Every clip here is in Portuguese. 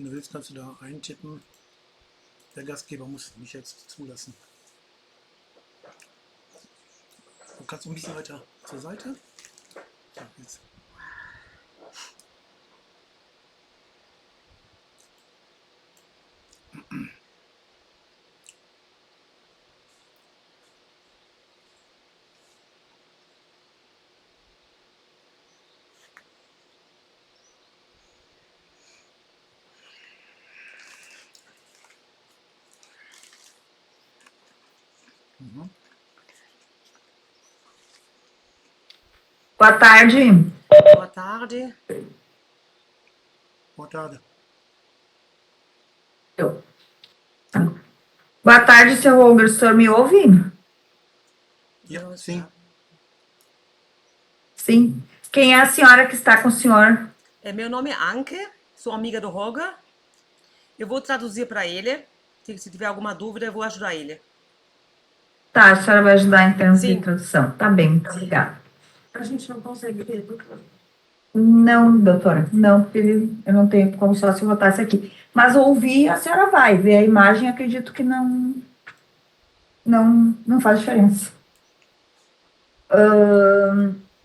Wenn du willst, kannst du da eintippen. Der Gastgeber muss mich jetzt zulassen. Du kannst ein bisschen weiter zur Seite. So, jetzt. Boa tarde. Boa tarde. Boa tarde. Boa tarde, seu Holger. O senhor me ouve? Ja, sim. Sim. Quem é a senhora que está com o senhor? Meu nome é Anke, sou amiga do Roger. Eu vou traduzir para ele. Se tiver alguma dúvida, eu vou ajudar ele. Tá, a senhora vai ajudar em termos Sim. de tradução. Tá bem, muito obrigada. A gente não consegue ver, doutora. Não, doutora, não, porque eu não tenho como só se botasse aqui. Mas ouvir, a senhora vai ver a imagem, acredito que não faz diferença.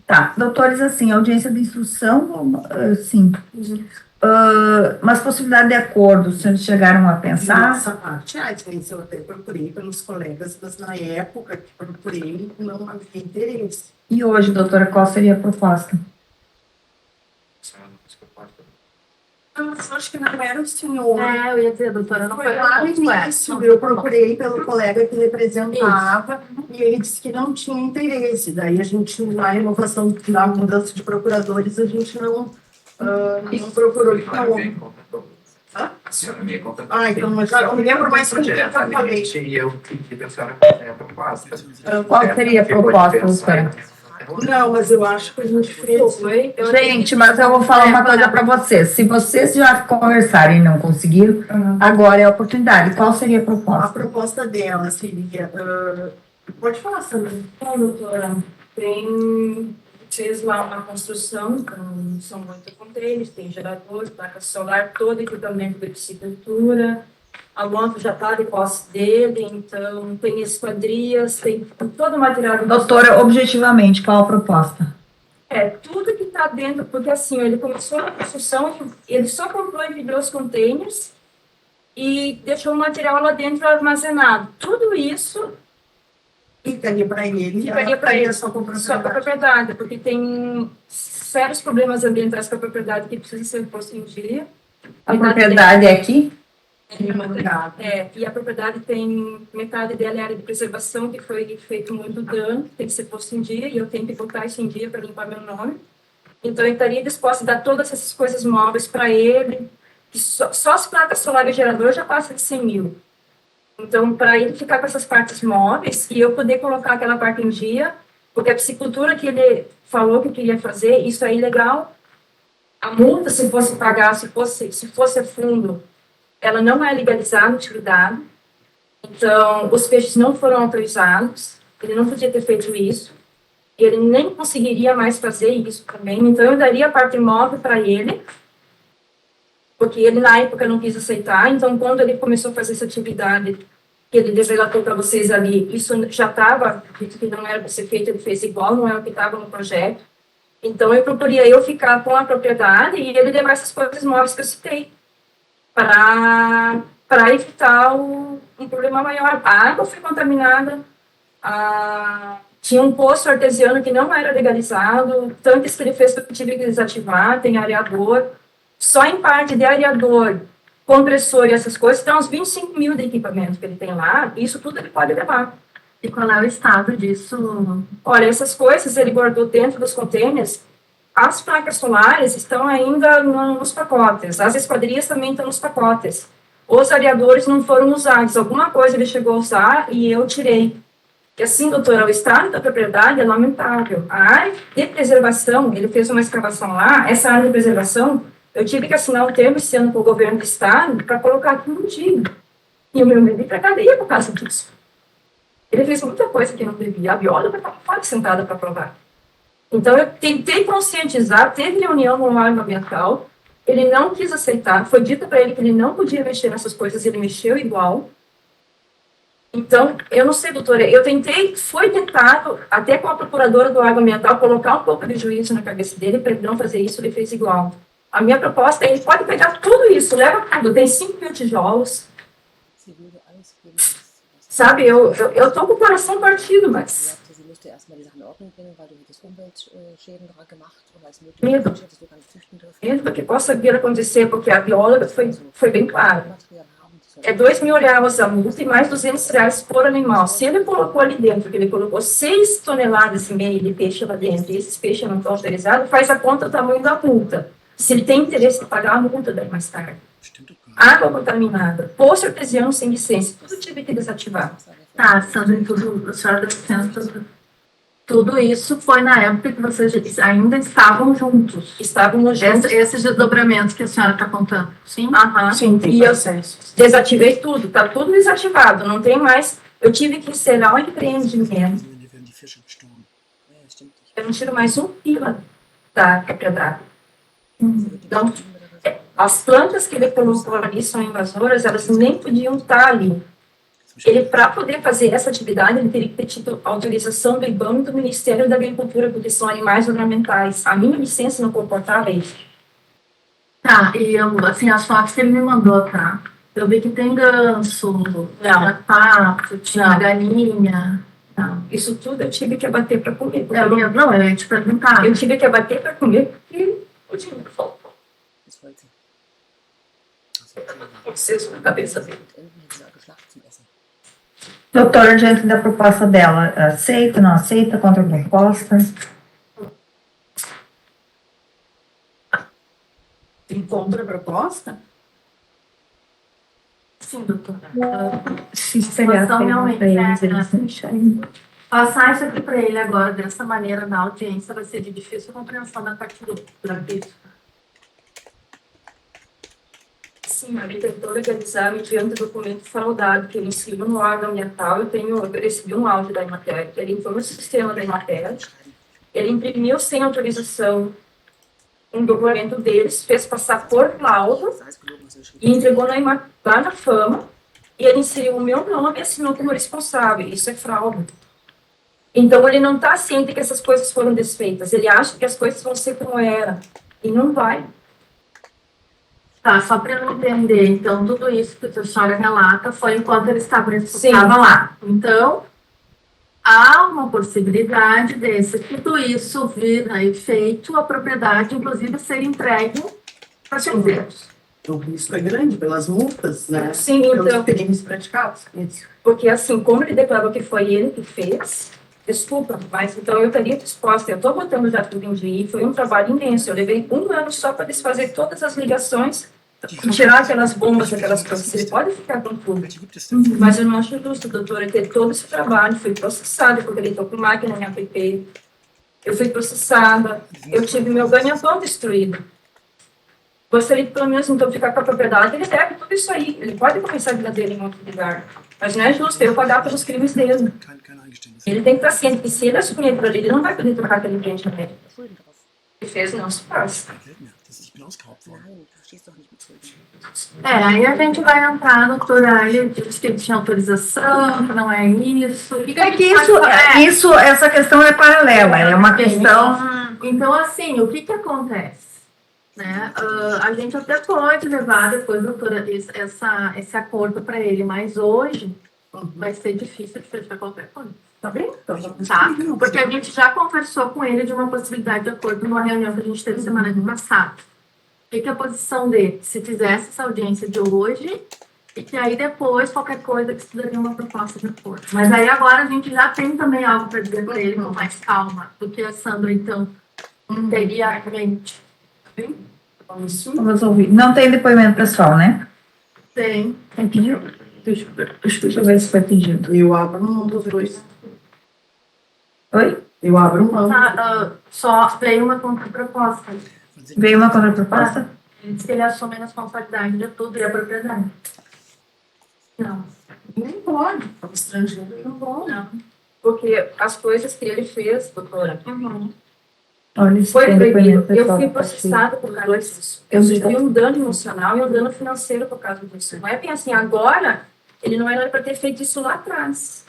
Tá, doutores, assim, audiência de instrução, sim. Mas possibilidade de acordo, os senhores chegaram a pensar? Nossa parte, gente, eu até procurei pelos colegas, mas na época que procurei, não havia interesse. E hoje, doutora, qual seria a proposta? Eu acho que não era o senhor. Eu ia dizer, doutora, não Foi foi lá no início, eu procurei pelo colega que representava e ele disse que não tinha interesse. Daí a gente, na renovação da mudança de procuradores, a gente não procurou. Então, mas já não me lembro mais com quem eu falei. Qual seria a proposta, doutora? Não, mas eu acho que a gente fez. Gente, mas eu vou falar uma coisa para vocês. Se vocês já conversarem e não conseguiram, agora é a oportunidade. Qual seria a A proposta? proposta dela seria. Pode falar, Sandra. doutora, fez lá uma construção, então são muitos contêineres, tem gerador, placa solar, todo equipamento de piscicultura, a lâmpada já está de posse dele, então tem esquadrias, tem todo o material. Doutora, objetivamente, qual a proposta? Tudo que está dentro, porque assim, ele começou a construção, ele só comprou e vendeu os containers e deixou o material lá dentro armazenado. Tudo isso Ficaria para ele. ficaria para ele só com só com a propriedade, porque tem sérios problemas ambientais com a propriedade que precisa ser posto em dia. A propriedade é aqui? E a propriedade tem metade dela é área de preservação, que foi feito muito dano, tem que ser posto em dia, e eu tenho que botar isso em dia para limpar meu nome. Então, eu estaria disposta a dar todas essas coisas móveis para ele, que só as placas solares e gerador já passa de 100 mil. Então, para ele ficar com essas partes móveis e eu poder colocar aquela parte em dia, porque a piscicultura que ele falou que queria fazer, isso é ilegal. A multa, se fosse pagar, se fosse a fundo, ela não é legalizada, utilidade. Então, os peixes não foram autorizados, ele não podia ter feito isso, ele nem conseguiria mais fazer isso também. Então, eu daria a parte imóvel para ele, porque ele, na época, não quis aceitar. Então, quando ele começou a fazer essa atividade, que ele relatou para vocês ali, isso já estava, dito que não era para ser feito, ele fez igual, não é o que estava no projeto. Então, eu procuraria eu ficar com a propriedade e ele levar essas coisas móveis que eu citei, para evitar um problema maior. A água foi contaminada, tinha um poço artesiano que não era legalizado, tanques que ele fez que eu tive que desativar, tem areador. Só em parte de areador, compressor e essas coisas, tem uns 25 mil de equipamento que ele tem lá, isso tudo ele pode levar. E qual é o estado disso? Olha, essas coisas ele guardou dentro dos contêineres. As placas solares estão ainda nos pacotes, as esquadrias também estão nos pacotes. Os areadores não foram usados, alguma coisa ele chegou a usar e eu tirei. E assim, doutora, o estado da propriedade é lamentável. A área de preservação, ele fez uma escavação lá, essa área de preservação, eu tive que assinar um termo esse ano com o governo do estado para colocar tudo no dia. E o meu medo para cadeia por causa disso. Ele fez muita coisa que não devia. A bióloga estava fora sentada para provar. Então, eu tentei conscientizar, teve reunião no órgão ambiental, Ele não quis aceitar. Foi dito para ele que ele não podia mexer nessas coisas, ele mexeu igual. Então, eu não sei, doutora, foi tentado, até com a procuradora do água ambiental, colocar um pouco de juízo na cabeça dele para ele não fazer isso, ele fez igual. A minha proposta é, ele pode pegar tudo isso, leva tudo, tem 5 mil tijolos. Sie würde alles geben, was Sabe, eu tô com o coração partido, mas sagte, sie müsste erstmal die Sachen in Ordnung bringen, weil du hättest Umweltschäden daran gemacht und als Medo. Mensch hättest du gar nicht züchten dürfen. mesmo que possa vir a acontecer, porque a bióloga foi bem clara. Material haben, die É sollen R$ 2.000 a multa e mais R$ 200 por animal. Se ele colocou ali dentro, que ele colocou 6,5 toneladas de peixe lá dentro, e esses peixes não estão autorizados, faz a conta do tamanho da multa. Se ele tem interesse em pagar a multa daí mais tarde. Stimmt doch gar nicht. Água contaminada, poço artesiano sem licença, tudo tive que desativar. Tá, Sandra, tudo, a senhora está dizendo tudo isso foi na época que vocês ainda estavam juntos. Estávamos juntos. Esses desdobramentos que a senhora está contando. Sim? Aham. Sim, tem E eu processos. desativei tudo, tá tudo desativado, não tem mais. Eu tive que encerrar o empreendimento. Dann werden die Fische gestorben. Ja, ja, stimmt. Eu não tiro mais um pila da propriedade. Então, as plantas que ele colocou ali são invasoras, elas nem podiam estar ali. Ele, para poder fazer essa atividade, ele teria que ter tido autorização do IBAMA e do Ministério da Agricultura, porque são animais ornamentais. A minha licença não comportava isso. Tá, e assim, as fotos que ele me mandou, tá? Eu vi que tem ganso, pato, tinha galinha. Tá. Isso tudo eu tive que abater para comer. porque Eu ia te perguntar. eu tive que abater para comer, porque o dinheiro faltou. Das wollte sie. Vocês na cabeça dele. Und Enten hätte sie auch geschlachtet zum Essen. Doutora, diante da proposta dela, aceita, não aceita, contra a proposta? Tem contraproposta? Sim, doutora. Se espelhar Situação realmente, para eles, né? eles deixarem. Passar isso aqui para ele agora, dessa maneira, na audiência, vai ser de difícil compreensão da parte do isso. Sim, ele tentou legalizar mediante documento fraudado que ele inseriu no órgão ambiental. Eu recebi um áudio da Emater, ele entrou no sistema da Emater, ele imprimiu sem autorização um documento deles, fez passar por laudo Sei es gelogen, was er schrieb. e entregou lá na Fama, e ele inseriu o meu nome e assinou como responsável. Isso é fraude. Então, ele não está ciente que essas coisas foram desfeitas. Ele acha que as coisas vão ser como era. E não vai. Tá, só para eu entender, então, tudo isso que a senhora relata foi enquanto ele estava Sim. lá. Então, há uma possibilidade desse, tudo isso vir a efeito, a propriedade, inclusive, ser entregue para terceiros. O risco é grande pelas multas, né? Sim, Pelos então, crimes praticados. porque assim, como ele declarou que foi ele que fez, desculpa, mas então eu estaria disposta, eu estou botando já tudo em dia, foi um trabalho imenso, eu levei 1 ano só para desfazer todas as ligações e tirar aquelas bombas, aquelas coisas, ele pode ficar com tudo. Welche gibt es denn? Mas eu não acho justo, doutora, ter todo esse trabalho, fui processada, porque ele estou com máquina em app, eu fui processada, eu tive meu ganha-pão destruído. Gostaria de, pelo menos, então, ficar com a propriedade, ele deve tudo isso aí, ele pode começar a vida dele em outro lugar. Mas não é justo eu pagar pelos crimes dele. Kein Eingeständnis. Ele tem que estar ciente que se ele assumir aquilo ali, ele não vai poder trocar aquele cliente na média. Schulden drauf. Ele fez, não se faz. Kein Geld mehr. Ich bin ausgeraubt worden. Nein, du verstehst doch nicht mit Schulden. Aí a gente vai entrar, doutora, ele disse que ele tinha autorização, que não é isso. O que É que a gente faz? essa questão é paralela, é uma questão. Então, assim, o que acontece? Né? A gente até pode levar depois, doutora, esse acordo para ele, mas hoje vai ser difícil de fechar qualquer coisa. Tá bem? Então, vamos Tá? seguir. Porque a gente já conversou com ele de uma possibilidade de acordo numa reunião que a gente teve semana passada. O que é a posição dele? Se fizesse essa audiência de hoje, e que aí depois, qualquer coisa, que se daria uma proposta de acordo. Mas aí agora a gente já tem também algo para dizer para ele com mais calma, do que a Sandra, então, teria à frente. Vamos ouvir. Não tem depoimento pessoal, né? Tem. Tem pedido? Deixa eu ver se foi pedido. Eu abro mão dos dois. Oi? Eu abro mão. Tá, só veio uma contraproposta. Veio uma contraproposta? Ele disse que ele assume a responsabilidade de tudo e a propriedade. Não. Nem pode. O estrangeiro não pode. Não. Porque as coisas que ele fez, doutora, Olha, isso Foi tem proibido. depoimento Eu pessoal fui do partido. processada por causa disso. Eu sofri um dano emocional e um dano financeiro por causa disso. Não é bem assim, agora, ele não era para ter feito isso lá atrás.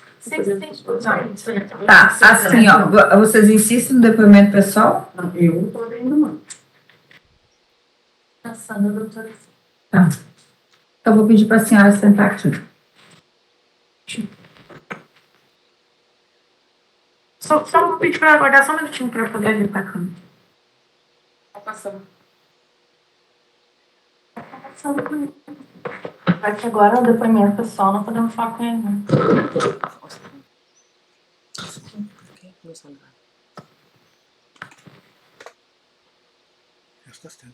Tá, assim, ó, vocês insistem no depoimento pessoal? Eu não tô vendo, não. Passando, doutora. Tá. Eu vou pedir para a senhora sentar aqui. Só vou pedir para aguardar só um minutinho para poder vir para a câmera. Aqui agora o depoimento pessoal, não podemos falar com ele, né? Okay, nur Sandra. Wer ist das denn?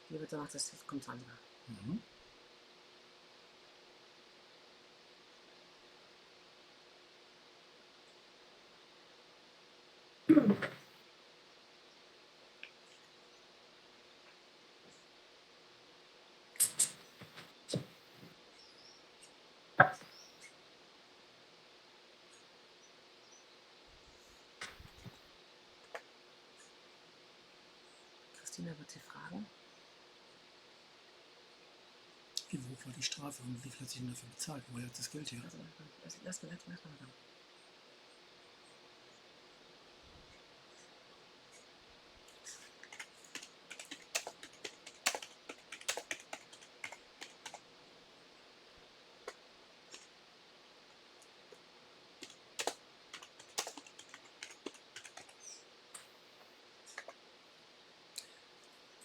Hier wird gesagt, jetzt kommt Sandra. Mhm. Christina wird sie fragen. Wie hoch war die Strafe und wie viel hat sie denn dafür bezahlt? Woher hat das Geld her? Also, lass mal dann.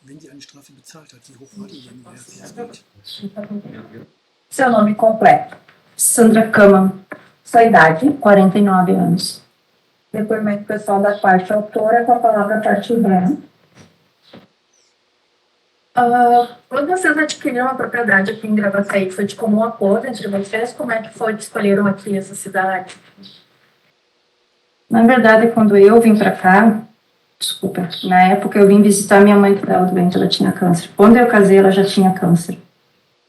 Wenn sie eine Strafe bezahlt hat, wie hoch war die denn? Woher hat sie das Geld? Seu nome completo. Sandra Kaman. Sua idade, 49 anos. Depoimento pessoal da parte autora, com a palavra parte ré. Quando vocês adquiriram a propriedade aqui em Gravataí, foi de comum acordo entre vocês? Como é que foi que escolheram aqui essa cidade? Na verdade, quando eu vim para cá, desculpa, na época eu vim visitar minha mãe que estava doente, ela tinha câncer. Quando eu casei, ela já tinha câncer.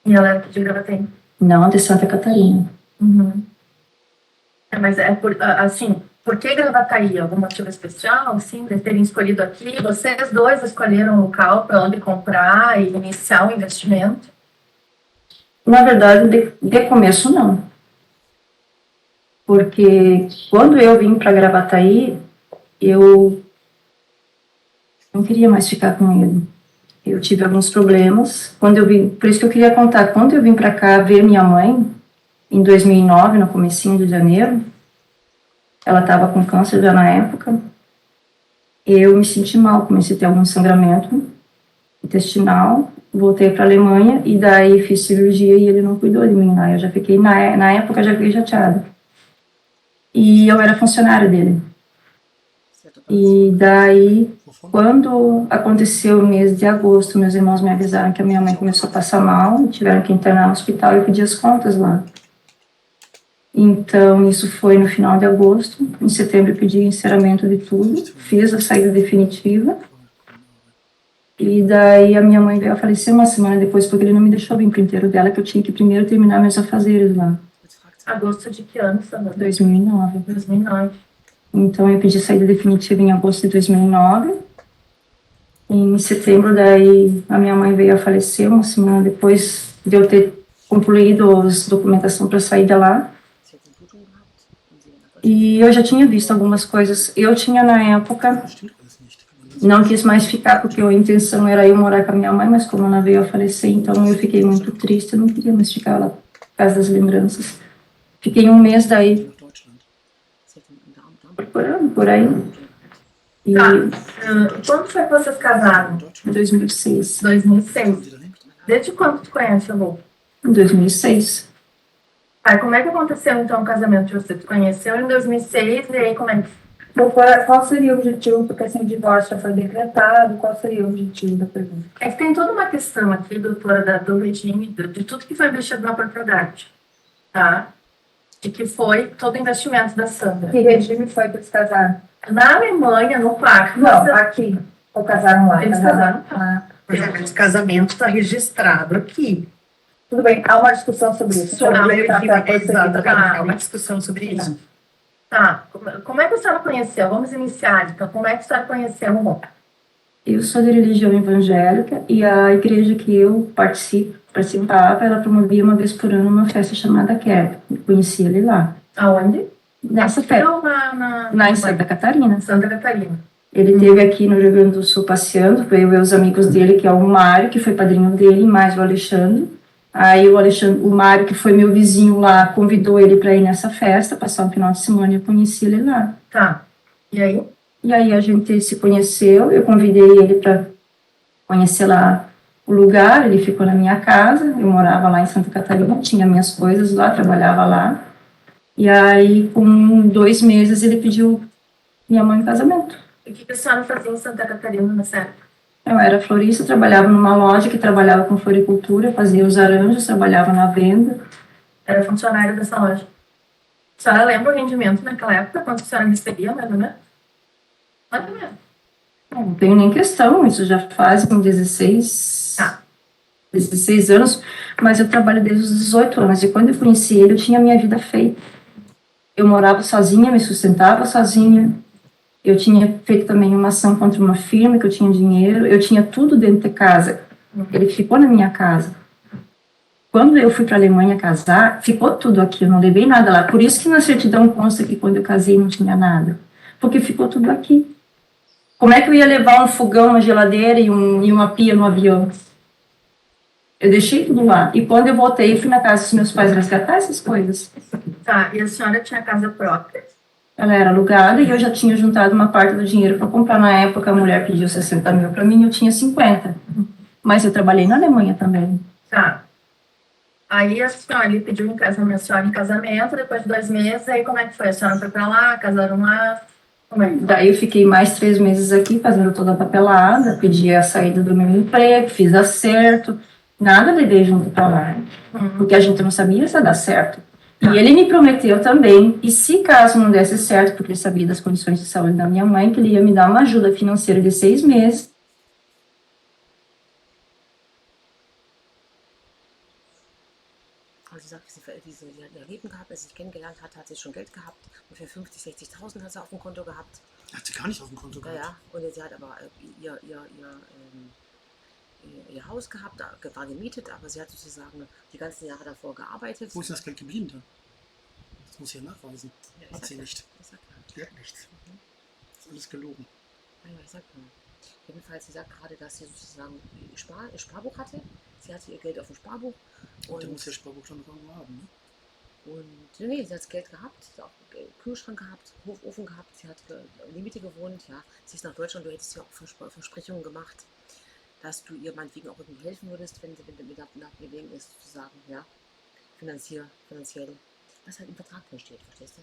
E ela é de Gravataí? Não, de Santa Catarina. Uhum. Mas é assim, por que Gravataí? Algum motivo especial, assim, de terem escolhido aqui? Vocês dois escolheram o local para onde comprar e iniciar o investimento? Na verdade, de começo, não. Porque quando eu vim para Gravataí, eu não queria mais ficar com ele. Eu tive alguns problemas. Quando eu vim, por isso que eu queria contar, quando eu vim para cá ver minha mãe, em 2009, no comecinho de janeiro, ela estava com câncer já na época, eu me senti mal, comecei a ter algum sangramento intestinal, voltei para a Alemanha e daí fiz cirurgia e ele não cuidou de mim lá. Eu já fiquei, na época, já fiquei chateada. E eu era funcionária dele. E daí, quando aconteceu o mês de agosto, meus irmãos me avisaram que a minha mãe começou a passar mal, tiveram que internar no hospital e eu pedi as contas lá. Então, isso foi no final de agosto. Em setembro, eu pedi encerramento de tudo, fiz a saída definitiva. E daí, a minha mãe veio a falecer uma semana depois, porque ele não me deixou vir pro enterro dela, que eu tinha que primeiro terminar meus afazeres lá. Agosto de que ano, Sandra? 2009. 2009. Então, eu pedi saída definitiva em agosto de 2009. Em setembro, daí, a minha mãe veio a falecer uma semana depois de eu ter concluído a documentação para sair de lá. E eu já tinha visto algumas coisas. Eu tinha, na época, não quis mais ficar, porque a intenção era eu morar com a minha mãe, mas como ela veio a falecer, então eu fiquei muito triste, eu não queria mais ficar lá, por causa das lembranças. Fiquei um mês daí, procurando por aí. E Quando foi que vocês casaram? em 2006. 2006. Desde quando tu conhece a Lu? Em 2006. Aí, como é que aconteceu, então, o casamento de vocês? Tu conheceu em 2006, e aí como é que... Bom, qual seria o objetivo? Porque assim, o divórcio já foi decretado, qual seria o objetivo da pergunta? É que tem toda uma questão aqui, doutora, do regime, de tudo que foi investido na propriedade, tá? E que foi todo o investimento da Sandra. Que regime foi para eles casarem? Na Alemanha, no parque. Não, aqui. Ou casaram lá? Eles casaram. Esse casamento está registrado aqui. Tudo bem, há uma discussão sobre isso. Há uma discussão sobre isso. Tá. Como é que a senhora conheceu? Vamos iniciar, então. Como é que a senhora conheceu o Rô? Eu sou de religião evangélica e a igreja que eu participava, ela promovia uma vez por ano uma festa chamada Quer. Eu conheci ele lá. Aonde? Nessa Aqui festa, ou lá em Santa Catarina. Santa Catarina. Ele esteve aqui no Rio Grande do Sul passeando, veio ver os amigos dele, que é o Mário, que foi padrinho dele, e mais o Alexandre. Aí o Mário, que foi meu vizinho lá, convidou ele para ir nessa festa, passar um final de semana, e eu conheci ele lá. Tá. E aí? E aí a gente se conheceu, eu convidei ele para conhecer lá o lugar, ele ficou na minha casa, eu morava lá em Santa Catarina, tinha minhas coisas lá, trabalhava lá. E aí, com 2 meses, ele pediu minha mãe em casamento. O que a senhora fazia em Santa Catarina nessa época? Eu era florista, trabalhava numa loja que trabalhava com floricultura, fazia os arranjos, trabalhava na venda. Era funcionária dessa loja. A senhora lembra o rendimento naquela época? Quanto a senhora recebia, mais ou menos? Mais ou menos. Não tenho nem questão, isso já faz 16 anos, mas eu trabalho desde os 18 anos, e quando eu conheci ele, eu tinha a minha vida feita. Eu morava sozinha, me sustentava sozinha, eu tinha feito também uma ação contra uma firma, que eu tinha dinheiro, eu tinha tudo dentro de casa, ele ficou na minha casa. Quando eu fui para a Alemanha casar, ficou tudo aqui, eu não levei nada lá, por isso que na certidão consta que quando eu casei não tinha nada, porque ficou tudo aqui. Como é que eu ia levar um fogão, uma geladeira e uma pia no avião? Eu deixei tudo lá. E quando eu voltei, fui na casa dos meus pais resgatar essas coisas. Tá, e a senhora tinha casa própria? Ela era alugada e eu já tinha juntado uma parte do dinheiro para comprar. Na época, a mulher pediu 60 mil para mim, eu tinha 50. Mas eu trabalhei na Alemanha também. Tá. Aí a senhora ele pediu a senhora em casamento, depois de 2 meses, aí como é que foi? A senhora foi para lá, casaram lá? Como é que foi? Daí eu fiquei mais 3 meses aqui fazendo toda a papelada, pedi a saída do meu emprego, fiz acerto, nada levei junto para lá, porque a gente não sabia se ia dar certo. E ele me prometeu também, e se caso não desse certo, porque ele sabia das condições de saúde da minha mãe, que ele ia me dar uma ajuda financeira de 6 meses. Also sie sagt, sie hat ihr Leben gehabt, als sie sich kennengelernt hat, hat sie schon Geld gehabt. Ungefähr 50.000, 60.000 hat sie auf dem Konto gehabt. Hat sie gar nicht auf dem Konto Ja, gehabt. ja. Und sie hat aber ihr Haus gehabt, war gemietet, aber sie hat sozusagen die ganzen Jahre davor gearbeitet. Wo ist denn das Geld geblieben dann? Das muss sie ja nachweisen. Ja, Hat sie nicht. Ich sag ja. Die hat nichts. Das ist alles gelogen. Ja, ich sag mal. Jedenfalls, sie sagt gerade, dass sie sozusagen ihr Sparbuch hatte. Sie hatte ihr Geld auf dem Sparbuch. Und der muss ja Sparbuch dann noch irgendwo haben, ne? Und nee, sie hat das Geld gehabt, sie hat auch Kühlschrank gehabt, Ofen gehabt, sie hat in der Miete gewohnt, ja. Sie ist nach Deutschland, du hättest ja auch Versprechungen gemacht, dass du ihr meinetwegen auch irgendwie helfen würdest, wenn mit nach gelegen ist, sozusagen, ja. Finanziell. Was halt im Vertrag drin steht, verstehst du?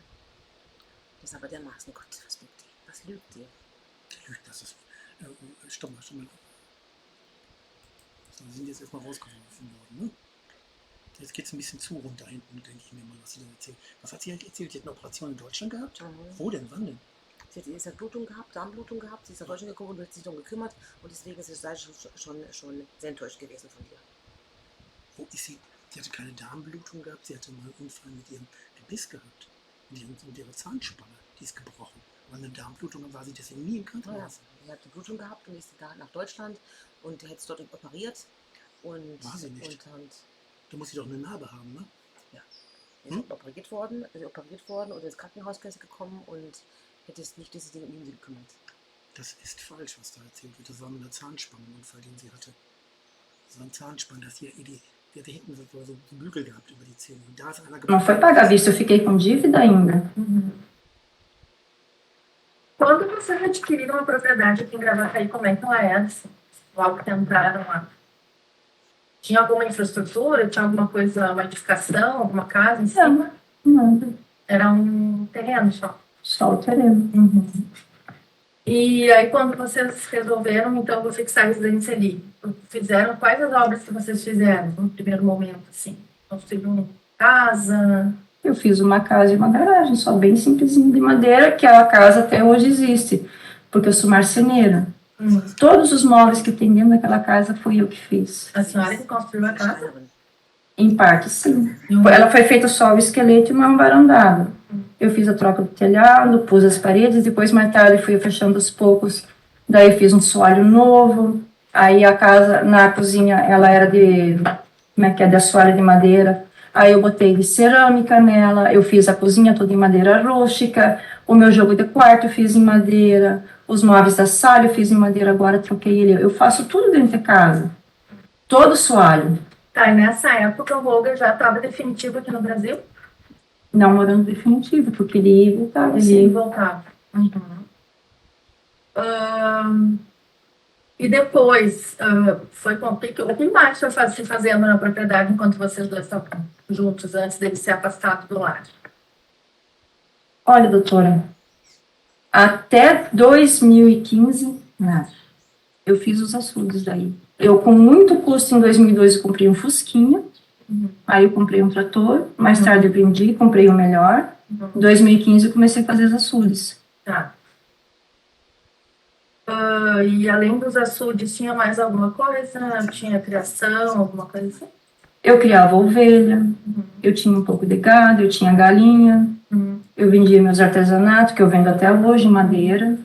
Das ist aber dermaßen, Gott, was lügt die? Was lügt die? Die lügt, das ist. Stopp mal. So, wir sind jetzt erstmal rausgeworfen worden, ne? Jetzt geht es ein bisschen zu rund da hinten, denke ich mir mal, was sie da erzählt. Was hat sie eigentlich erzählt? Sie hat eine Operation in Deutschland gehabt? Wo denn? Wann denn? Sie hat Blutung gehabt, Darmblutung gehabt, sie ist nach Deutschland gekommen und hat sich darum gekümmert und deswegen ist sie schon sehr enttäuscht gewesen von dir. Wo ist sie? Sie hatte keine Darmblutung gehabt, sie hatte mal einen Unfall mit ihrem Gebiss gehabt. Mit ihrer Zahnspange, die ist gebrochen. Aber eine Darmblutung war sie deswegen nie im Krankenhaus. Ja, sie hat eine Blutung gehabt und ist da nach Deutschland und hat es dort operiert. Und, War sie nicht. Und Da muss sie doch eine Narbe haben, ne? ja, sie ist operiert worden und ins Krankenhaus gekommen und hätte es nicht diese Dinge um sie gekümmert. Das ist falsch, was da erzählt wird. Das war mit einer Zahnspangenunfall, den sie hatte. Das war ein Zahnspann, dass die hatte hinten so Bügel gehabt über die Zähne. Und da ist einer Não foi pagar visto, eu fiquei com dívida ainda. Quando vocês adquiriram uma propriedade aqui em Gravataí, como é que ela é? Assim, logo que entraram lá? Tinha alguma infraestrutura? Tinha alguma coisa, uma edificação, alguma casa em cima? Não, Era um terreno só. só o terreno. E aí, quando vocês resolveram, então, vou fixar a residência ali, fizeram quais as obras que vocês fizeram no primeiro momento, assim? Construíram casa? Eu fiz uma casa e uma garagem, só bem simplesinha de madeira, que a casa até hoje existe, porque eu sou marceneira. Todos os móveis que tem dentro daquela casa fui eu que fiz. A senhora que construiu a casa? Em parte, sim. Ela foi feita só o esqueleto e uma varandada. Eu fiz a troca do telhado, pus as paredes, depois mais tarde fui fechando aos poucos. Daí eu fiz um soalho novo. Aí a casa, na cozinha, ela era de, como é que é, de assoalho de madeira. Aí eu botei de cerâmica nela, eu fiz a cozinha toda em madeira rústica, o meu jogo de quarto eu fiz em madeira, os móveis da sala eu fiz em madeira, agora troquei ele. Eu faço tudo dentro de casa, todo soalho. Tá, e nessa época o Holger já estava definitivo aqui no Brasil? Não morando definitivo, porque ele ia voltar. Sim, voltava. E depois, foi complicado. O que mais foi se fazendo na propriedade enquanto vocês dois estavam juntos, antes dele ser afastado do lar? Olha, doutora, até 2015, nada. Eu fiz os açudes daí. Eu, com muito custo, em 2002, eu comprei um Fusquinha. Aí eu comprei um trator. Mais tarde eu vendi, comprei o melhor. Em 2015 eu comecei a fazer os açudes. Tá. E além dos açudes, tinha mais alguma coisa? Tinha criação, alguma coisa assim? Eu criava ovelha, eu tinha um pouco de gado, eu tinha galinha. Eu vendia meus artesanatos, que eu vendo até hoje, em madeira.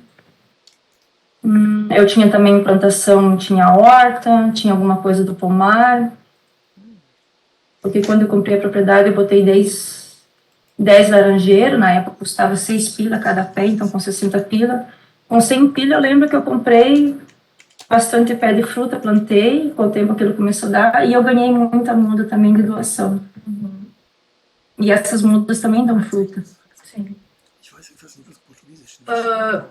Eu tinha também plantação, tinha horta, tinha alguma coisa do pomar. Porque quando eu comprei a propriedade, eu botei 10 laranjeiros, na época custava 6 pila cada pé, então com 60 pila. Com 100 pila eu lembro que eu comprei bastante pé de fruta, plantei, com o tempo aquilo começou a dar, e eu ganhei muita muda também de doação. E essas mudas também dão fruta. Sim. Ich weiß nicht, was Portugiesisch ist.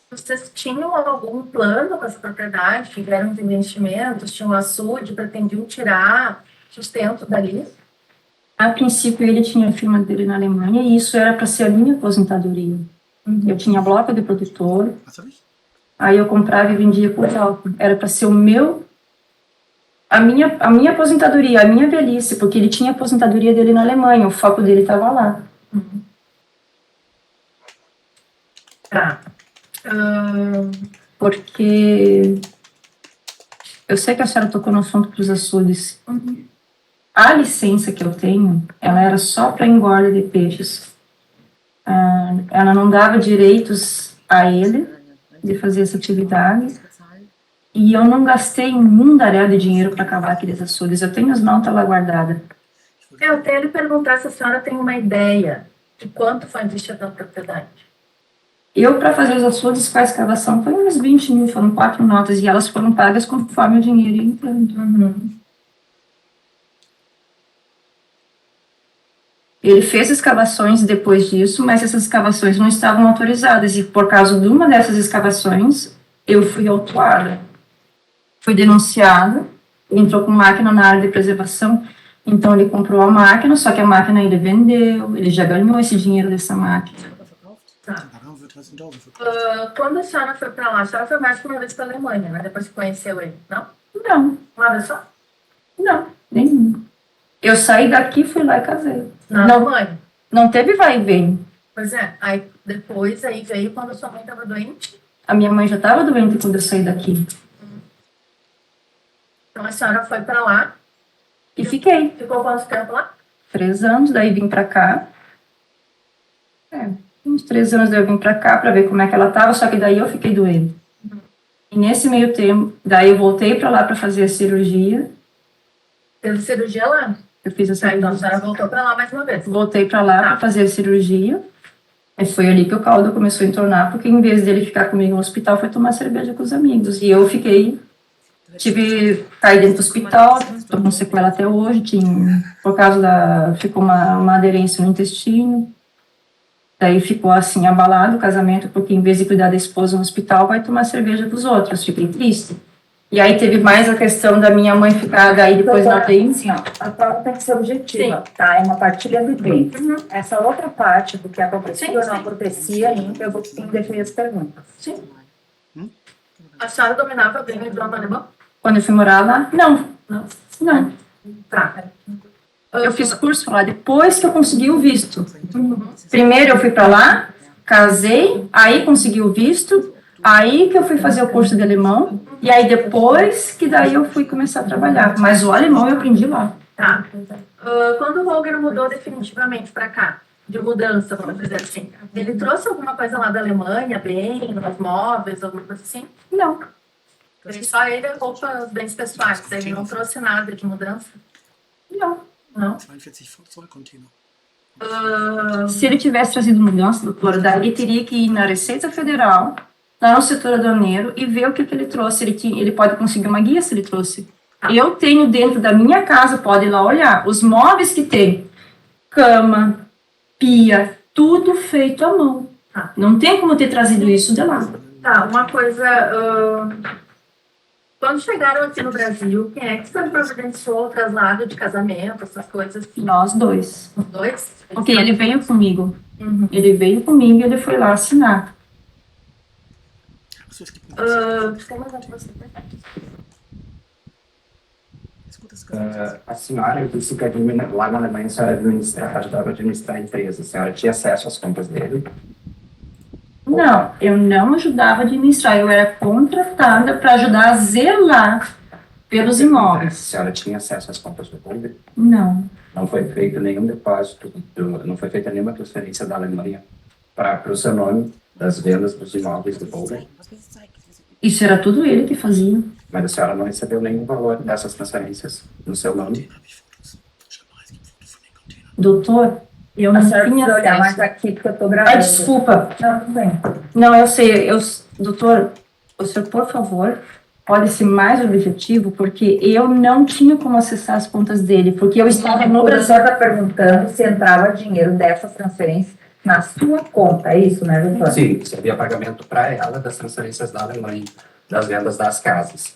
Vocês tinham algum plano com essa propriedade? Tiveram investimentos? Tinham um açude? Pretendiam tirar sustento dali? A princípio, ele tinha a firma dele na Alemanha, e isso era para ser a minha aposentadoria. Eu tinha bloco de produtor, Was habe ich? aí eu comprava e vendia por bloco. Era para ser a minha aposentadoria, a minha velhice, porque ele tinha a aposentadoria dele na Alemanha, o foco dele estava lá. Tá. Porque eu sei que a senhora tocou no assunto dos açudes. A licença que eu tenho, ela era só para engorda de peixes. Ela não dava direitos a ele de fazer essa atividade. E eu não gastei um mundaréu de dinheiro para acabar aqueles açudes. Eu tenho as notas lá guardadas. Eu até lhe perguntar se a senhora tem uma ideia de quanto foi investido na propriedade. Eu, para fazer os açudes com a escavação, foi uns 20 mil, foram 4 notas, e elas foram pagas conforme o dinheiro ia entrando. Ele fez escavações depois disso, mas essas escavações não estavam autorizadas, e por causa de uma dessas escavações, eu fui autuada. Fui denunciada, entrou com máquina na área de preservação, então ele comprou a máquina, só que a máquina ele vendeu, ele já ganhou esse dinheiro dessa máquina. Daran wird was in Dauben verkauft. Quando a senhora foi para lá, a senhora foi mais que uma vez para a Alemanha, né? Depois que conheceu ele, não? Não, Uma vez só? não, nenhum. Eu saí daqui, fui lá e casei. Na Não, Alemanha? não teve vai e vem. Pois é, aí depois aí veio quando a sua mãe estava doente. A minha mãe já estava doente quando eu saí daqui. Então a senhora foi para lá. E fiquei. Ficou quanto tempo lá? 3 anos, daí vim pra cá. Uns 3 anos daí eu vim pra cá pra ver como é que ela tava, só que daí eu fiquei doente. E nesse meio tempo, daí eu voltei pra lá pra fazer a cirurgia. Teve cirurgia lá? Eu fiz a Tá, então a cirurgia. senhora voltou para lá mais uma vez. Voltei pra lá pra fazer a cirurgia. E foi ali que o caldo começou a entornar, porque em vez dele ficar comigo no hospital, foi tomar cerveja com os amigos. E eu fiquei, caí dentro do hospital, tô com sequela até hoje, por causa ficou uma aderência no intestino. Daí ficou assim, abalado o casamento, porque em vez de cuidar da esposa no hospital, vai tomar cerveja com os outros. Fiquei triste. E aí teve mais a questão da minha mãe ficar daí depois na UTI. Assim, ó, a prova tem que ser objetiva, tá? É uma partilha de bens. Essa outra parte do que acontecia ou não acontecia ainda, eu vou definir as perguntas. Sim. A senhora dominava bem o idioma alemão? Quando eu fui morar lá, não. Tá. Eu fiz curso lá depois que eu consegui o visto. Primeiro eu fui para lá, casei, aí consegui o visto, aí que eu fui fazer o curso de alemão, e aí depois que daí eu fui começar a trabalhar. Mas o alemão eu aprendi lá. Tá. Quando o Holger mudou definitivamente para cá, de mudança, vamos dizer assim. Ele trouxe alguma coisa lá da Alemanha, bem, nos móveis, alguma coisa assim? Não. Só ele roupas, bens pessoais, ele não trouxe nada de mudança? Não. Não. 42 Zoll Container. Se ele tivesse trazido mudança, doutora, daí ele teria que ir na Receita Federal, lá no setor aduaneiro, e ver o que ele trouxe. Ele pode conseguir uma guia se ele trouxe. Eu tenho dentro da minha casa, pode ir lá olhar, os móveis que tem, cama, pia, tudo feito à mão. Não tem como ter trazido isso de lá. Tá, uma coisa. Quando chegaram aqui no Brasil, quem é que você providenciou o traslado de casamento, essas coisas? Nós dois. Os dois? Porque ele veio comigo. Uhum. Ele veio comigo e ele foi lá assinar. Achso, es gibt Tem mais alguma coisa? A senhora disse que lá na Alemanha a senhora ajudava a administrar a empresa. A senhora tinha acesso às contas dele? Não, eu não ajudava a administrar. Eu era contratada para ajudar a zelar pelos A imóveis. senhora tinha acesso às contas do Holder? Não. Não foi feito nenhum depósito, não foi feita nenhuma transferência da Alemanha para o seu nome das vendas dos imóveis do Holder? Was willst du zeigen? Isso era tudo ele que fazia. Mas a senhora não recebeu nenhum valor dessas transferências no seu nome? Container habe ich Fotos. Schau mal, es gibt Fotos von den Containern. Doutor, eu A não senhora tinha precisa olhar mais acesso. aqui, porque eu tô gravando. Ai, desculpa. Não, tudo bem. Não, eu sei. Doutor, o senhor, por favor, pode ser mais objetivo, porque eu não tinha como acessar as contas dele, porque eu estava no O Brasil. professor está perguntando se entrava dinheiro dessas transferências na sua conta, é isso, né, doutor? Sim, se havia pagamento para ela das transferências da Alemanha, das vendas das casas.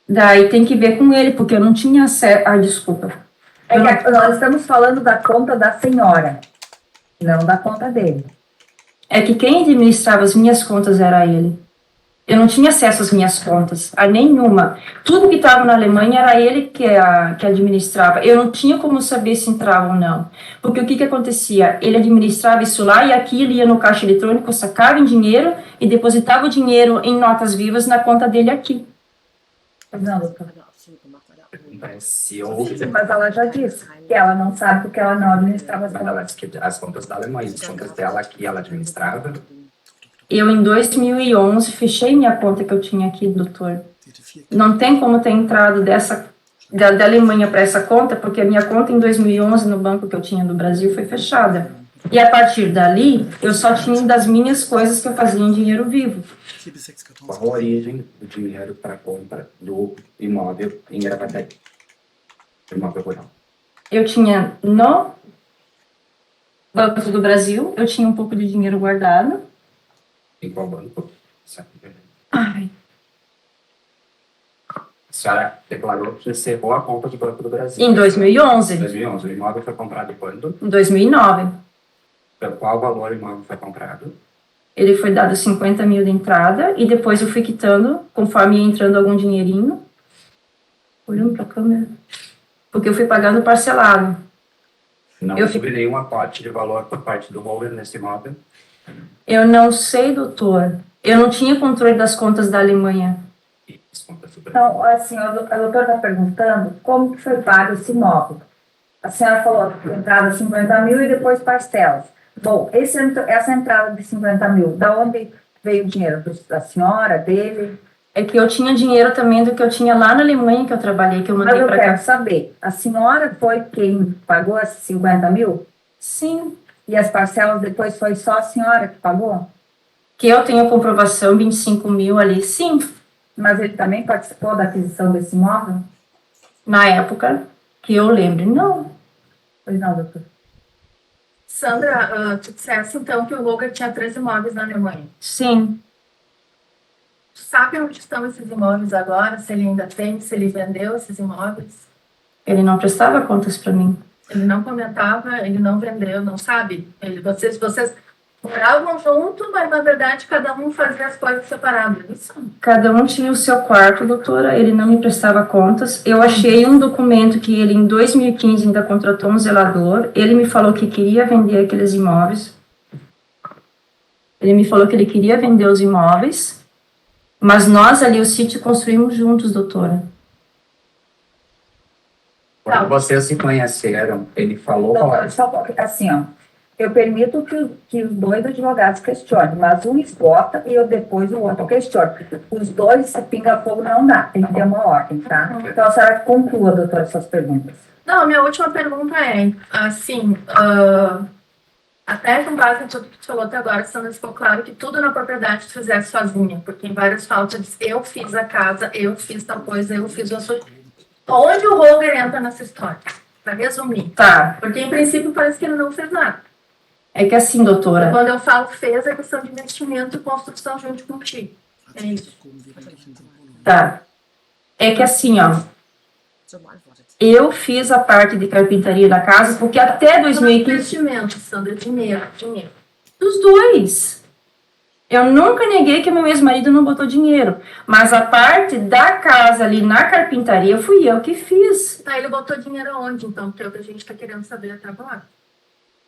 Daí tem que ver com ele, porque eu não tinha acesso. Ai, desculpa. É que nós estamos falando da conta da senhora, não da conta dele. É que quem administrava as minhas contas era ele. Eu não tinha acesso às minhas contas, a nenhuma. Tudo que estava na Alemanha era ele que administrava. Eu não tinha como saber se entrava ou não. Porque o que acontecia? Ele administrava isso lá e aqui ele ia no caixa eletrônico, sacava em dinheiro e depositava o dinheiro em notas vivas na conta dele aqui. Não, doutor. Hat er absolut gemacht, hat er auch Mas se houve... Mas ela já disse que ela não sabe porque ela não administrava as Mas ela contas. disse que as contas da Alemanha, as contas dela que ela administrava, Eu, em 2011, fechei minha conta que eu tinha aqui, doutor. Sie hatte 4 Não tem como ter entrado da Alemanha para essa conta, porque a minha conta em 2011 no banco que eu tinha do Brasil foi fechada. E a partir dali, eu só tinha das minhas coisas que eu fazia em dinheiro vivo. 4 bis 6 Kartons. qual a origem do dinheiro para a compra do imóvel em Gravataí? Imóvel rural. Eu tinha no Banco do Brasil, eu tinha um pouco de dinheiro guardado. Em qual banco? Ai, A senhora declarou que encerrou a conta do Banco do Brasil. em 2011, 2011. O imóvel foi comprado quando? em 2009, Pelo qual valor o imóvel foi comprado? ele foi dado 50 mil de entrada e depois eu fui quitando conforme ia entrando algum dinheirinho. Olhando para a câmera. Porque eu fui pagando parcelado. Não Eu houve nenhum aporte de valor por parte do holder nesse imóvel? Eu não sei, doutor. Eu não tinha controle das contas da Alemanha. E as contas do Brasil? Então, assim, a doutora está perguntando como que foi pago esse imóvel. A senhora falou que entrada 50 mil e depois parcelas. Bom, essa entrada de 50 mil, da onde veio o dinheiro? Da senhora, dele? É que eu tinha dinheiro também do que eu tinha lá na Alemanha que eu trabalhei, que eu Mas mandei eu para quero cá. saber, a senhora foi quem pagou esses 50 mil? Sim. E as parcelas depois foi só a senhora que pagou? Que eu tenho comprovação, 25 mil ali, sim. Mas ele também participou da aquisição desse imóvel? Na época que eu lembro, não. Pois não, doutor. Sandra, tu disseste então que o Roger tinha 3 imóveis na Alemanha. Sim. Tu sabe onde estão esses imóveis agora? Se ele ainda tem, se ele vendeu esses imóveis? Ele não prestava contas para mim. Ele não comentava, ele não vendeu, não sabe? Vocês moravam junto, mas na verdade cada um fazia as coisas separadas. Isso. Cada um tinha o seu quarto, doutora. Ele não me prestava contas. Eu achei um documento que ele, em 2015, ainda contratou um zelador. Ele me falou que queria vender aqueles imóveis. Ele me falou que ele queria vender os imóveis. Mas nós ali, o sítio, construímos juntos, doutora. Quando vocês se conheceram, ele falou, Doutor, só um pouquinho, assim, ó. Eu permito que os dois advogados questionem, mas um esgota e eu depois o outro questione. Os dois, se pinga fogo, não dá. Tem que ter uma ordem, tá? Então, a senhora conclua, doutora, suas perguntas. Não, minha última pergunta é, assim, até com base em tudo que tu falou até agora, Sandra, ficou claro que tudo na propriedade tu fizesse sozinha, porque em várias falas diz, eu fiz a casa, eu fiz tal coisa, eu fiz o assunto. Onde o Roger entra nessa história? Para resumir. Tá. Porque, em princípio, parece que ele não fez nada. É que assim, doutora, Quando eu falo fez, é questão de investimento e construção junto contigo. É isso. tá. É que assim, ó, So beantwortet. eu fiz a parte de carpintaria da casa porque até 2015 Investimento, Sandra, dinheiro. dos dois. Eu nunca neguei que meu ex-marido não botou dinheiro, mas a parte da casa ali na carpintaria fui eu que fiz. Tá, ele botou dinheiro aonde, então? Que é o que a gente está querendo saber até agora.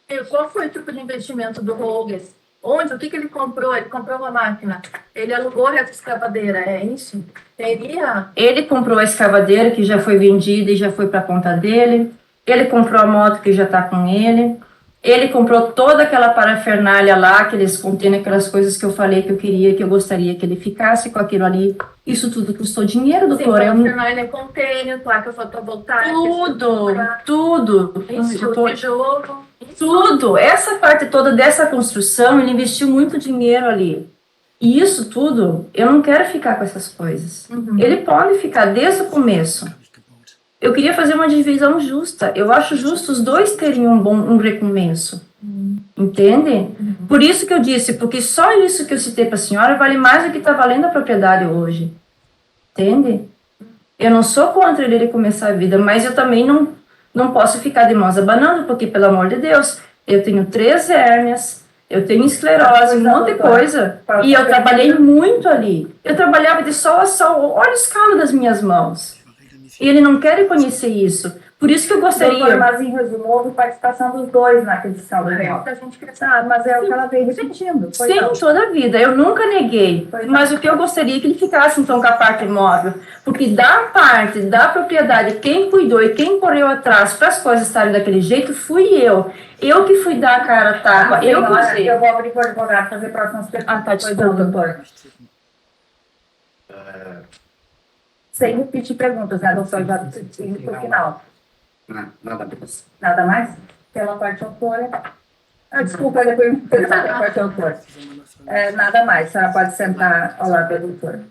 E qual foi o tipo de investimento do Roger? Onde? O que ele comprou? Ele comprou uma máquina. Ele alugou a escavadeira, é isso? Teria... Ele comprou a escavadeira que já foi vendida e já foi para a conta dele. Ele comprou a moto que já está com ele. Ele comprou toda aquela parafernália lá, aqueles contendo aquelas coisas que eu falei que eu queria, que eu gostaria que ele ficasse com aquilo ali. Isso tudo custou dinheiro, Sim, doutora. Eu não- é container, placa fotovoltaica. tudo. Isso, Eu tô- tijolo. Tudo. Essa parte toda dessa construção, ele investiu muito dinheiro ali. E isso tudo, eu não quero ficar com essas coisas. Ele pode ficar desde o começo. Eu queria fazer uma divisão justa. Eu acho justo os dois terem um recomeço. Entende? Por isso que eu disse, porque só isso que eu citei para a senhora vale mais do que está valendo a propriedade hoje. Entende? Eu não sou contra ele começar a vida, mas eu também não posso ficar de mãos abanando, porque, pelo amor de Deus, eu tenho 3 hérnias, eu tenho esclerose, um monte de coisa. E eu trabalhei muito ali. Eu trabalhava de sol a sol. Olha os calos das minhas mãos. E ele não quer reconhecer isso. Por isso que eu Doutora, gostaria... mas em resumo, houve participação dos dois na aquisição do imóvel. A gente queria Ah, mas é o que ela veio repetindo. Pois Sim, não. toda a vida. Eu nunca neguei. Pois Mas o que eu gostaria é que ele ficasse, então, com a parte imóvel. Porque da parte da propriedade, quem cuidou e quem correu atrás para as coisas estarem daquele jeito, fui eu. Eu que fui dar a cara a tapa. Eu que usei. Eu vou abrir para o advogado fazer próximas perguntas. Ah, tá, Pois desculpa. não, doutora. Sem repetir perguntas, né, doutor? Já indo para o final. Nada mais. Nada mais? Pela parte autora. Desculpa, depois pela parte autora. Nada mais, a senhora pode sentar ao lado da doutora.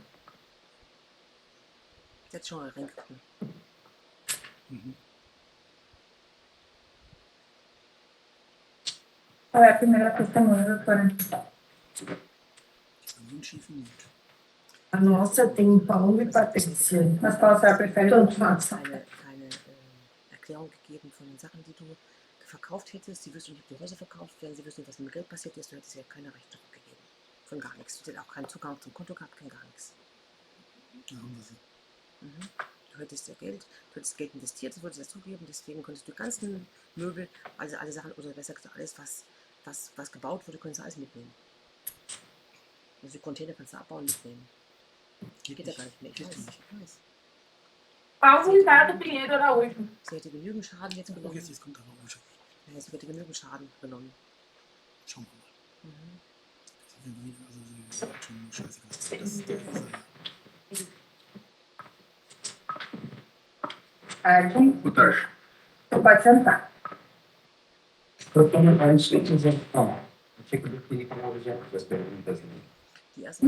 Jetzt schon mal reingucken. Qual é a primeira testemunha, doutora? A nossa tem Paulo e Patrícia. Mas qual a senhora prefere? Tanto faz. Keine Erklärung gegeben von den Sachen, die du verkauft hättest. Sie wüssten nicht, ob die Häuser verkauft werden. Sie wüssten nicht, was mit dem Geld passiert ist. Du hättest ja keine Rechte gegeben. Von gar nichts. Du hättest auch keinen Zugang zum Konto gehabt, kein gar nichts. Du hättest Geld investiert, das würdest du zugeben. Deswegen konntest du die ganzen Möbel, also alle Sachen, oder besser gesagt, alles, was gebaut wurde, konntest du alles mitnehmen. Also die Container kannst du abbauen und mitnehmen. Geht ja gar nicht mehr. Ich weiß. Paulo Ricardo Pinheiro Araújo. Sie hätte genügend Schaden jetzt genommen. Jetzt kommt aber Rusche. Ja, sie hätte genügend Schaden genommen. Schauen wir mal. Also, sie hat schon scheiße gemacht. Arden, Boa tarde. você pode sentar. Eu estou no mais de não. Eu queria que eu ouvisse as perguntas. Die erste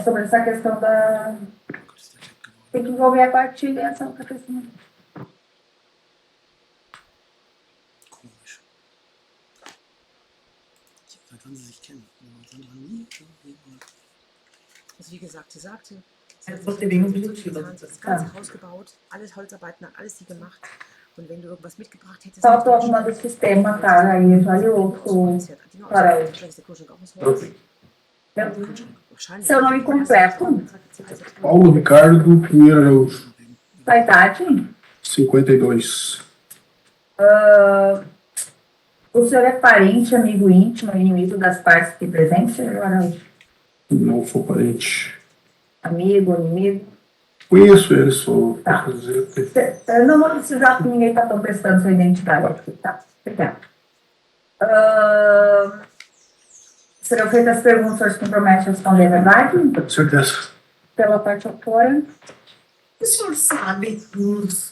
Sobre essa questão da... Tem que envolver a partilha e essa outra questão. Komisch. Seit wann sie sich kennen. Sandra nie. Also wie gesagt, sie sagte, Ela falou que tem um objetivo. sie hat das ganze Haus gebaut, alles Holzarbeiten, hat alles sie gemacht. Und wenn du irgendwas mitgebracht hättest... Só estou arrumando o sistema, tá? Aí já lhe ouço para ele. Seu nome completo? Paulo Ricardo Pinheiro Araújo, Sua idade? 52. O senhor é parente, amigo íntimo, inimigo das partes aqui presentes, senhor Araújo? Não sou parente. amigo, inimigo? Conheço ele, sou. Tá. Posso dizer. Eu não vou precisar que ninguém está prestando sua identidade aqui, tá? Obrigada. Se Serão feitas as perguntas, o senhor se compromete a responder a verdade? Com certeza. Pela parte autora. O senhor sabe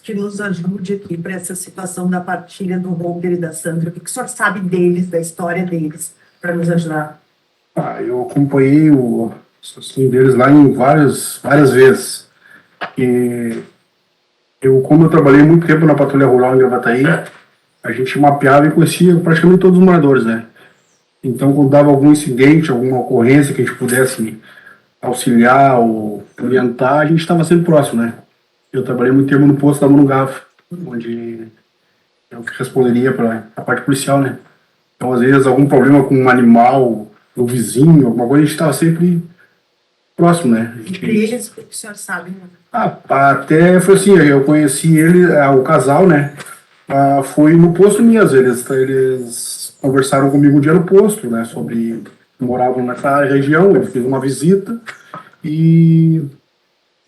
que nos ajude aqui para essa situação da partilha do Roger e da Sandra? O que o senhor sabe deles, da história deles, para nos ajudar? Eu acompanhei o assunto deles lá em várias vezes. E como eu trabalhei muito tempo na Patrulha Rural em Gravataí, a gente mapeava e conhecia praticamente todos os moradores, né? Então, quando dava algum incidente, alguma ocorrência que a gente pudesse auxiliar ou orientar, a gente estava sempre próximo, né? Eu trabalhei muito tempo no posto da Monongafo, onde eu que responderia para a parte policial, né? Então, às vezes, algum problema com um animal, o vizinho, alguma coisa, a gente estava sempre próximo, né? Entre eles, o que o senhor sabe? Até foi assim, eu conheci ele, o casal, né? Foi no posto mesmo, eles conversaram comigo um dia no posto, né? Sobre moravam nessa região, eu fiz uma visita e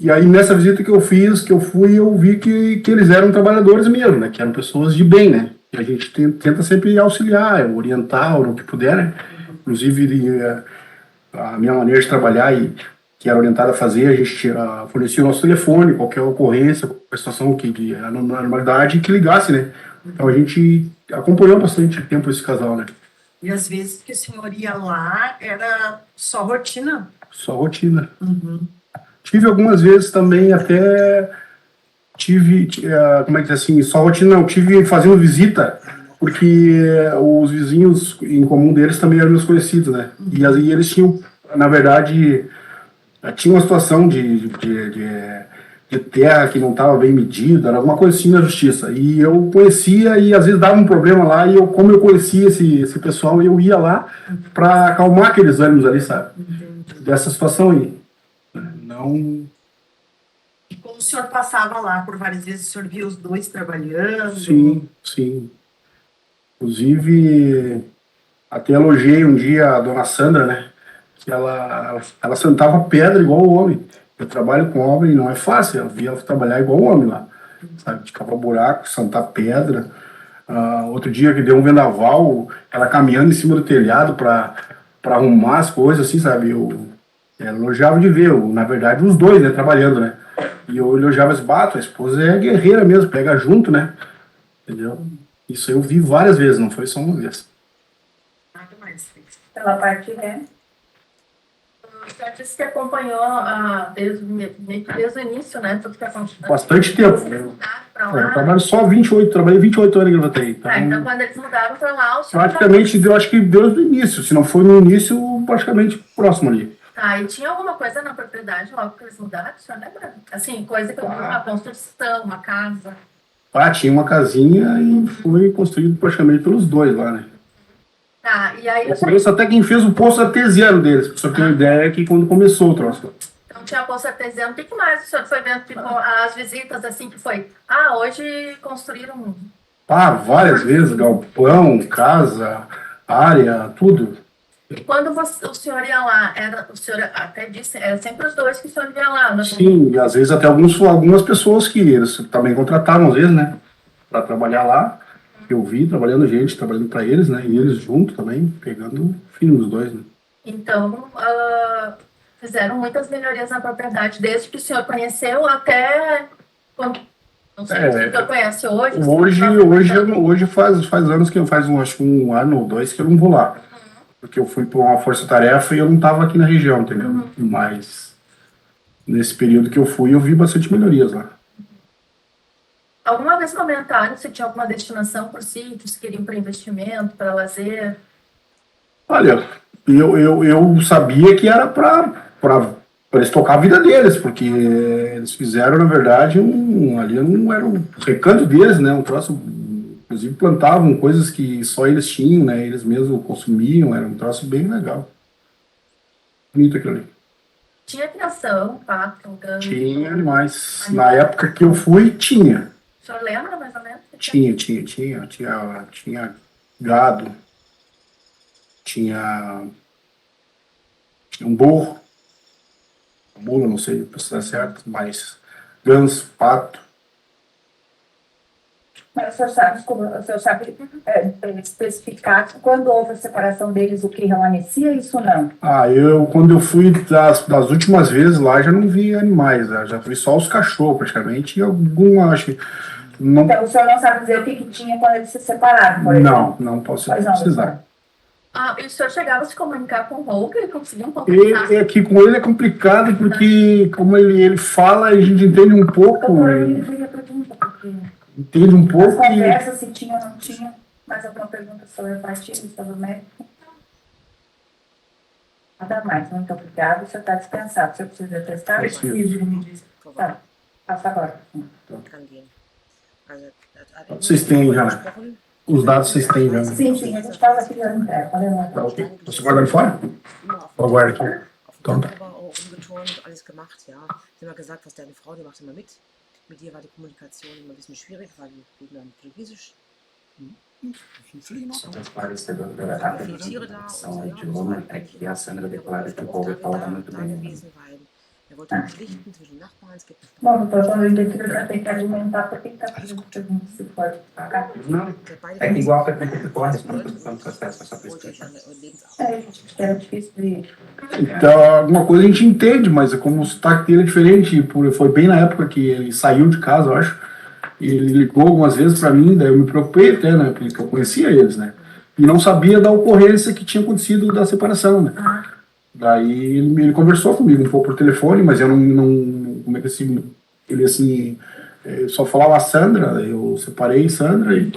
aí nessa visita que eu fiz, que eu fui, eu vi que eles eram trabalhadores mesmo, né? Que eram pessoas de bem, né? E a gente tenta sempre auxiliar, orientar, no que puder, né? Inclusive, a minha maneira de trabalhar e que era orientada a fazer, a gente fornecia o nosso telefone, qualquer ocorrência, qualquer situação de anormalidade, que ligasse, né? Então a gente acompanhou bastante tempo esse casal, né? E às vezes que o senhor ia lá, era só rotina? Só rotina. Uhum. Tive algumas vezes também até como é que diz assim, só rotina não, tive fazendo visita, porque os vizinhos em comum deles também eram meus conhecidos, né? E aí eles tinham, na verdade, tinha uma situação de terra que não estava bem medida, era alguma coisa assim na justiça. E eu conhecia e às vezes dava um problema lá e como eu conhecia esse pessoal, eu ia lá para acalmar aqueles ânimos ali, sabe? Dessa situação aí. Não... E como o senhor passava lá por várias vezes, o senhor via os dois trabalhando? Sim, sim. Inclusive, até elogiei um dia a dona Sandra, né? Que ela sentava pedra igual o homem. Eu trabalho com obra e não é fácil. Eu via ela trabalhar igual o homem lá. Sabe? De cavar buraco, sentar pedra. Outro dia que deu um vendaval, ela caminhando em cima do telhado para arrumar as coisas, assim, sabe? Eu elogiava de ver, na verdade, os dois, né, trabalhando, né? E eu elogiava esse bato, a esposa é guerreira mesmo, pega junto, né? Entendeu? Isso eu vi várias vezes, não foi só uma vez. Nada mais. Pela parte, né? O senhor disse que acompanhou desde o início, né? Tudo que aconteceu. Bastante tempo. Eu trabalho só 28, trabalhei 28 anos em Gravataí. Então quando eles mudaram para lá, o senhor... Praticamente, eu acho que desde o início. Se não foi no início, praticamente próximo ali. Tá, e tinha alguma coisa na propriedade logo que eles mudaram? O senhor lembra? Assim, coisa que uma construção, uma casa... Tinha uma casinha e foi construído praticamente pelos dois lá, né? Tá, e aí... Eu conheço até quem fez o poço artesiano deles, pra você ter uma ideia que quando começou o troço. Então tinha poço artesiano. O que mais o senhor foi vendo? Tipo, as visitas, assim, que foi... hoje construíram... Várias vezes, galpão, casa, área, tudo. E quando o senhor ia lá, o senhor até disse, era sempre os dois que o senhor ia lá, né? Sim, e às vezes até algumas pessoas que eles também contrataram, às vezes, né? Para trabalhar lá. Eu vi trabalhando para eles, né? E eles junto também, pegando filho dos dois, né? Então, fizeram muitas melhorias na propriedade, desde que o senhor conheceu até... Não sei se o senhor conhece hoje. Hoje faz anos que acho que um ano ou dois que eu não vou lá. Porque eu fui por uma força-tarefa e eu não estava aqui na região, entendeu? Mas nesse período que eu fui, eu vi bastante melhorias lá. Alguma vez comentaram se tinha alguma destinação por sítio, se queriam para investimento, para lazer? Olha, eu sabia que era para eles tocar a vida deles, porque eles fizeram, na verdade, ali não era um recanto deles, né? Um troço, inclusive plantavam coisas que só eles tinham, né? Eles mesmos consumiam, era um troço bem legal. Bonito aquilo ali. Tinha criação, pato, ganso? Tinha animais. Na época que eu fui, tinha. O senhor lembra, mais ou menos? Tinha gado, tinha um burro, mula, não sei se é certo, mas ganso, pato. Mas o senhor sabe especificar quando houve a separação deles, o que remanescia, isso não? Quando eu fui das últimas vezes lá, já não vi animais, né? Já vi só os cachorros, praticamente, e alguma, acho que não... Então, o senhor não sabe dizer o que tinha quando eles se separaram, por exemplo? Não posso Pois não, precisar. E o senhor chegava a se comunicar com o Hulk e conseguia conversar? E aqui com ele é complicado, porque como ele fala, a gente entende um pouco, entende um As pouco e... conversas, se tinha ou não tinha. Mais alguma pergunta sobre a partida, sobre o médico? Nada mais, muito obrigada. O senhor está dispensado. O senhor precisa testar? Tá, passa agora. Kann gehen. Also, Vocês têm já? Os dados vocês têm já? Sim, a gente fala aqui já no pé. Tá ok. Você guarda ali fora? Ou guarda aqui? Auf dem Dach aber auch rumgeturnt, alles gemacht, ja. Sie haben immer gesagt, was deine Frau, die macht immer mit. Mit ihr war die Kommunikation immer ein bisschen schwierig, weil die reden dann Portugiesisch. Völlig in Ordnung. Esclarecedor da apresentação de Loma é que a Sandra declara que o Paulo fala muito bem. Gewesen, weil er wollte schlichten zwischen Nachbarn, es gibt Bom, doutor, quando eu disse que eu tenho que alimentar, por que está fazendo pergunta se pode pagar? Não, é igual a pergunta que pode quando processo essa pesquisa. Era difícil de... Então, alguma coisa a gente entende, mas como o sotaque dele é diferente, foi bem na época que ele saiu de casa, eu acho, e ele ligou algumas vezes para mim, daí eu me preocupei até, né, porque eu conhecia eles, né, e não sabia da ocorrência que tinha acontecido da separação, né. Daí ele conversou comigo um pouco por telefone, mas eu não como é que assim, ele assim, só falava a Sandra, eu separei Sandra e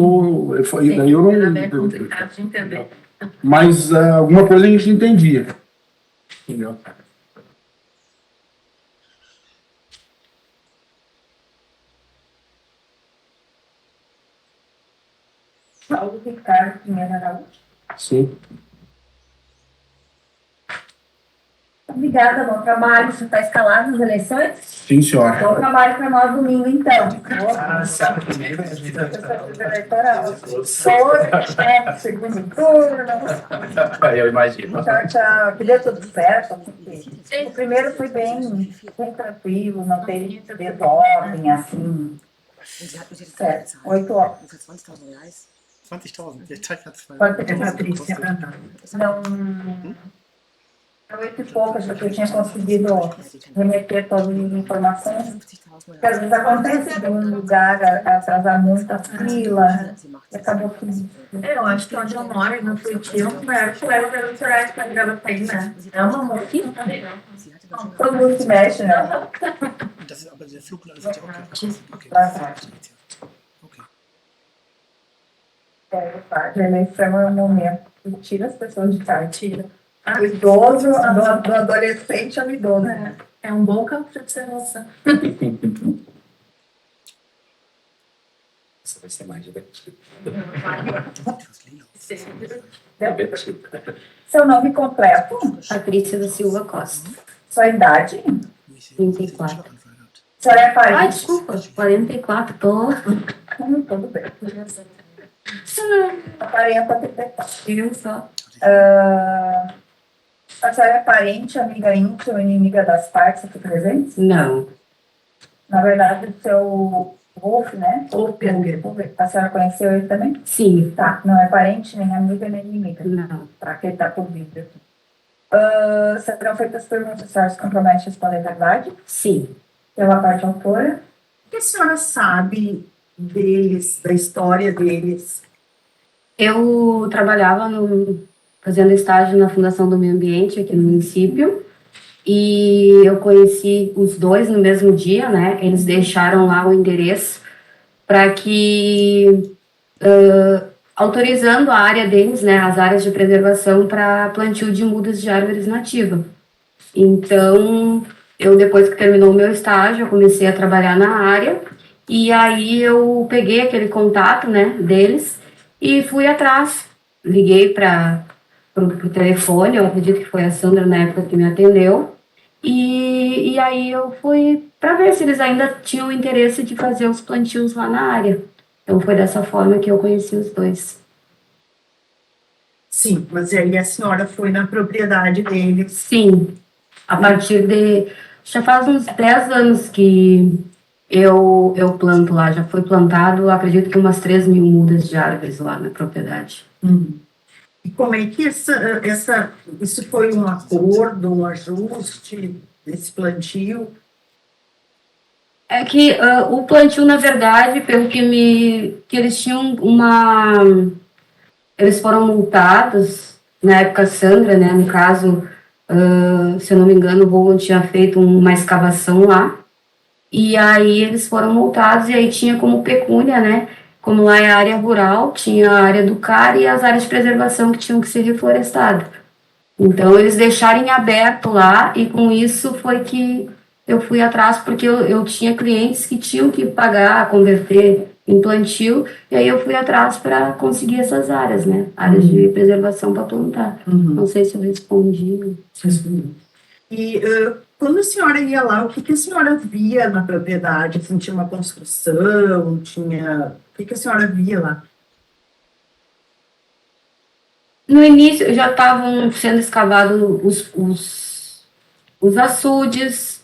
daí eu não... Era bem complicado de entender. Mas alguma coisa a gente entendia. Entendeu? Paulo Ricardo Pinheiro Araújo. Sim. Obrigada, bom trabalho. Você está escalado nas eleições? Sim, senhora. Bom trabalho para nós domingo, então. Segundo turno. Eu imagino. Tchau, tchau. Que deu tudo certo. O primeiro foi bem tranquilo, não teve desordem, assim. Certo. 8 horas. für 20.000 Reais. 20.000. Der Teig hat 2. Pode pedir para a Patrícia. Não. 8 e poucas, porque eu tinha conseguido remeter todas as informações. 50.000 Porque às vezes acontece de um lugar atrasar muito a fila, e acabou que... Eu acho que onde eu moro, no Frutinho, acho que leva pelos horários para Gravataí, né? É uma moquinha também. Todo mundo se mexe, né? Das ist aber der Flugplan ist ja okay. Okay. Okay. A eleição é um momento que tira as pessoas de casa. Tira. O idoso, do adolescente ao idoso. É um bom campo de observação. Isso vai ser mais divertido. Seu nome completo? Patrícia da Silva Costa. Sua idade? 34. A senhora é parente? Ai, desculpa, 44, tô. Tudo bem. Aparenta 34. Eu só. A senhora é parente, amiga íntima ou inimiga das partes aqui presentes? Não. Na verdade, o seu Wolf, né? Wolf. A senhora conheceu ele também? Sim. Tá, não é parente, nem amiga, nem inimiga. Não. Tá, que ele tá por vídeo aqui. Serão feitas perguntas, a senhora se compromete a responder a verdade? Sim. Pela parte autora? O que a senhora sabe deles, da história deles? Eu trabalhava fazendo estágio na Fundação do Meio Ambiente aqui no município e eu conheci os dois no mesmo dia, né? Eles deixaram lá o endereço para que, autorizando a área deles, né, as áreas de preservação para plantio de mudas de árvores nativas. Então, depois que terminou o meu estágio, eu comecei a trabalhar na área e aí eu peguei aquele contato, né, deles e fui atrás. Liguei para o telefone, eu acredito que foi a Sandra na época que me atendeu, e aí eu fui para ver se eles ainda tinham interesse de fazer os plantios lá na área. Então foi dessa forma que eu conheci os dois. Sim, mas aí a senhora foi na propriedade deles. Sim, a partir de... Já faz uns 10 anos que eu planto lá. Já foi plantado, acredito que umas 3 mil mudas de árvores lá na propriedade. E como é que isso foi um acordo, um ajuste desse plantio? É que o plantio, na verdade, pelo que eles tinham eles foram multados na época Sandra, né? No caso, se eu não me engano, o Vogon tinha feito uma escavação lá. E aí eles foram multados e aí tinha como pecúnia, né? Como lá é a área rural, tinha a área do CAR e as áreas de preservação que tinham que ser reflorestadas. Então eles deixaram em aberto lá e com isso foi que eu fui atrás, porque eu tinha clientes que tinham que pagar, converter em plantio, e aí eu fui atrás para conseguir essas áreas, né? Áreas de preservação para plantar. Não sei se eu respondi. E quando a senhora ia lá, o que a senhora via na propriedade? Assim, tinha uma construção, o que a senhora via lá? No início já estavam sendo escavados os açudes,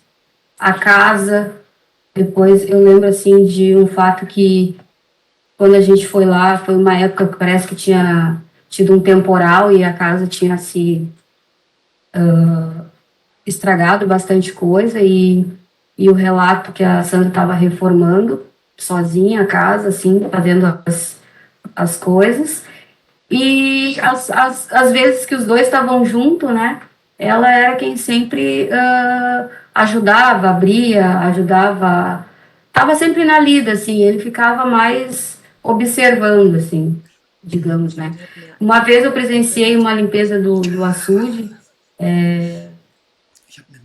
a casa. Depois eu lembro assim de um fato que quando a gente foi lá, foi uma época que parece que tinha tido um temporal e a casa tinha se estragado bastante coisa e o relato que a Sandra estava reformando sozinha a casa, assim, fazendo as coisas. E as vezes que os dois estavam juntos, né, ela era quem sempre ajudava, abria, ajudava, estava sempre na lida, assim, ele ficava mais observando, assim, digamos, né. Uma vez eu presenciei uma limpeza do açude,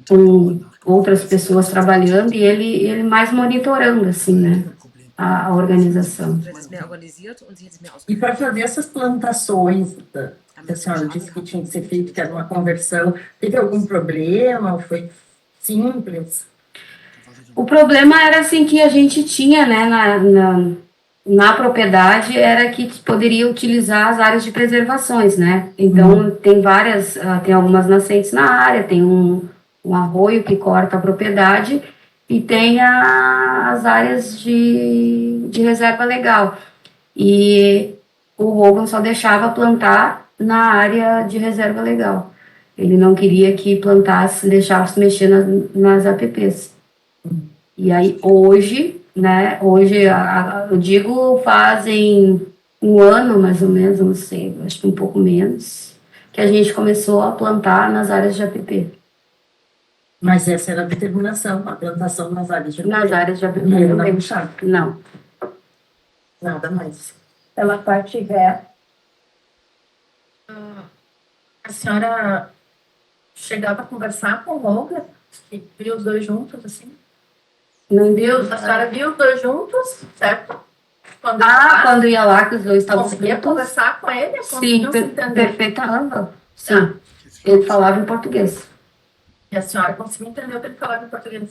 com outras pessoas trabalhando e ele mais monitorando, assim, né, a organização. E para fazer essas plantações, a senhora disse que tinha que ser feito, que era uma conversão, teve algum problema? Foi simples? O problema era, assim, que a gente tinha, né, na propriedade, era que poderia utilizar as áreas de preservações, né? Então, tem várias, tem algumas nascentes na área, tem um arroio que corta a propriedade e tem as áreas de reserva legal. E o Vogon só deixava plantar na área de reserva legal. Ele não queria que plantasse, deixasse mexer nas APPs. E aí hoje, né, eu digo fazem um ano mais ou menos, não sei, acho que um pouco menos, que a gente começou a plantar nas áreas de APP. Mas essa era a determinação, a plantação nas áreas de APP. Nas áreas de APP. Não. Nada mais. Pela parte ré. A senhora chegava a conversar com o Holger? E viu os dois juntos, assim? Não viu? A senhora viu os dois juntos, certo? Quando ia lá, que os dois estavam conseguia conversar com ele? Sim, perfeitamente. Sim, ele falava em português. E a senhora conseguia entender o que ele falava em português?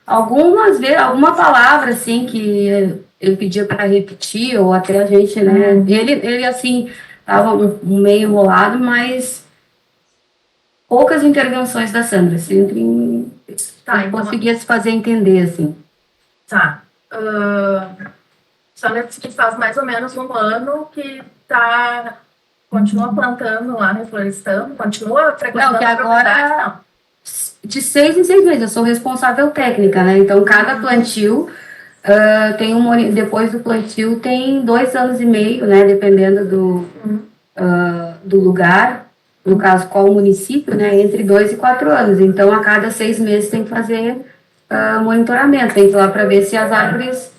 Algumas vezes, alguma palavra, assim, que ele pedia para repetir, ou até a gente, né? Ele assim, estava meio enrolado, mas poucas intervenções da Sandra, sempre então, conseguia se fazer entender, assim. Tá. A senhora disse que faz mais ou menos um ano que continua plantando lá, reflorestando, continua frequentando que a propriedade, agora, não? De 6 em 6 meses, eu sou responsável técnica, né? Então, cada plantio tem depois do plantio tem 2 anos e meio, né? Dependendo do lugar, no caso, qual o município, né? Entre 2 e 4 anos. Então, a cada 6 meses tem que fazer monitoramento, tem que ir lá para ver se as árvores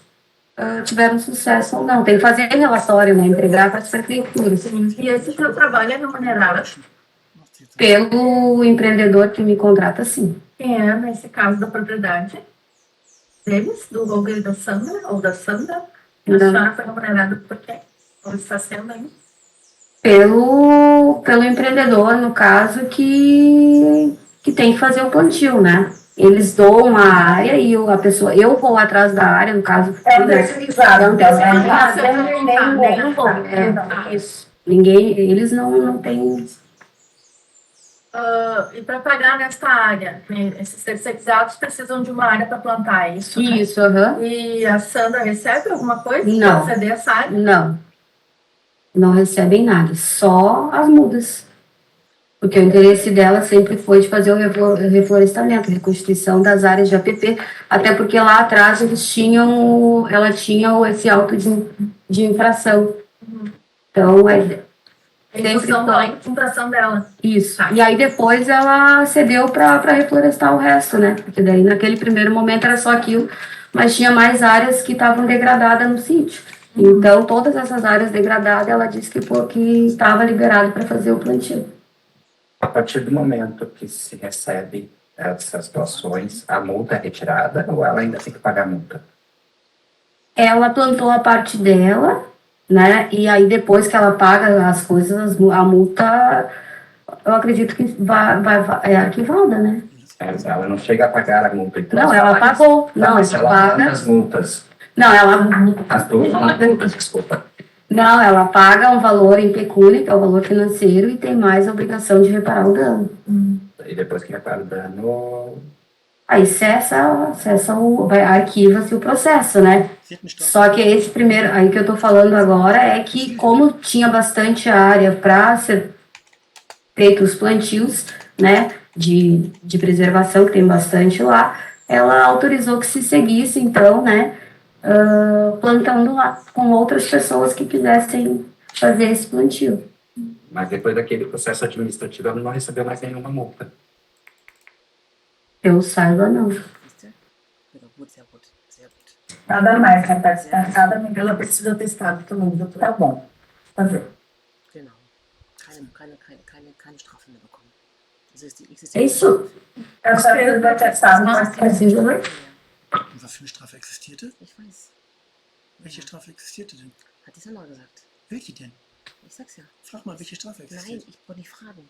tiveram sucesso ou não. Tem que fazer relatório, né? Entregar para as prefeituras. E esse seu trabalho é remunerado? Pelo empreendedor que me contrata, sim. Quem é, nesse caso, da propriedade? Deles? Do Holger e da Sandra? Ou da Sandra? A senhora foi remunerada por quê? Ou está sendo ainda? Pelo empreendedor, no caso, que tem que fazer o plantio, né? Eles doam a área e a pessoa, eu vou atrás da área, no caso. Terceirizado, Isso. Ninguém, eles não têm. E para pagar nesta área, né, esses terceirizados precisam de uma área para plantar, é isso? Né? Isso, aham. E a Sandra recebe alguma coisa Não. para ceder essa área? Não. Não recebem nada, só as mudas. Porque o interesse dela sempre foi de fazer o reflorestamento, a reconstituição das áreas de APP, até porque lá atrás ela tinha esse auto de infração. Então, Em função da infração dela. Isso. E aí depois ela cedeu para reflorestar o resto, né? Porque daí naquele primeiro momento era só aquilo, mas tinha mais áreas que estavam degradadas no sítio. Então, todas essas áreas degradadas, ela disse que estava liberado para fazer o plantio. A partir do momento que se recebe essas doações, a multa é retirada ou ela ainda tem que pagar a multa? Ela plantou a parte dela, né? E aí depois que ela paga as coisas, a multa, eu acredito que é arquivada, né? Ela não chega a pagar a multa. Então Não, ela pagou. Não, mas ela paga as multas. Não, ela... As duas multas, desculpa. Não, ela paga um valor em pecúnia, que é o valor financeiro, e tem mais a obrigação de reparar o dano. E depois que repara o dano... Aí arquiva-se o processo, né? Só que esse primeiro, aí que eu tô falando agora é que como tinha bastante área para ser feito os plantios, né, de preservação, que tem bastante lá, ela autorizou que se seguisse, então, né, plantando lá com outras pessoas que quisessem fazer esse plantio. Mas depois daquele processo administrativo, ela não recebeu mais nenhuma multa. Eu saiba, não. Nada mais, né? Tá descansada, Ela precisa ter estado também, doutora. Tá bom. Fazer. Genau. Keine Strafe mehr bekommen. Isso. Eu só preciso ter testado, mas precisa, né? Und was für eine Strafe existierte? Ich weiß. Welche Strafe existierte denn? Hat die Sandra gesagt. Welche denn? Ich sag's ja. Frag mal, welche Strafe Nein, existiert. ich wollte nicht fragen.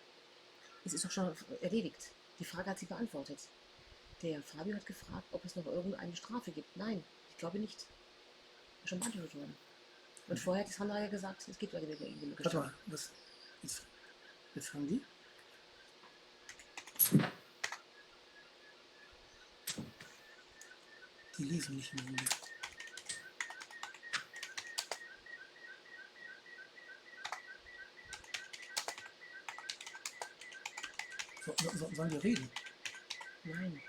Es ist doch schon erledigt. Die Frage hat sie beantwortet. Der Fabio hat gefragt, ob es noch irgendeine Strafe gibt. Nein, ich glaube nicht. Ist schon beantwortet worden. Und vorher hat die Sandra ja gesagt, es gibt eine Warte Strafe. mal, jetzt fangen die? Die lesen nicht mehr. Sollen wir reden? Nein.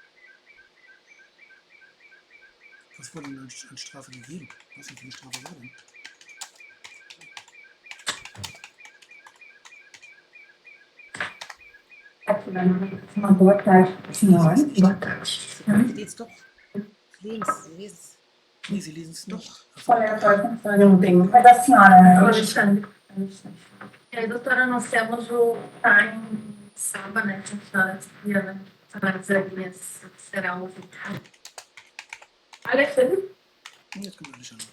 Was wurde denn an Strafe gegeben? Was denn für eine Strafe war denn? Uma boa tarde, senhora. Boa tarde. Sie geht's doch. Sie lesen es. Nee, sie lesen es nicht. Qual é a próxima? Eu não tenho. Mas a senhora, né? Alexandre. E aí, doutora, nós temos o time sábado, né? Que a senhora Diana, as linhas serão ouvidas. Alexandre? Jetzt kommt Alexander.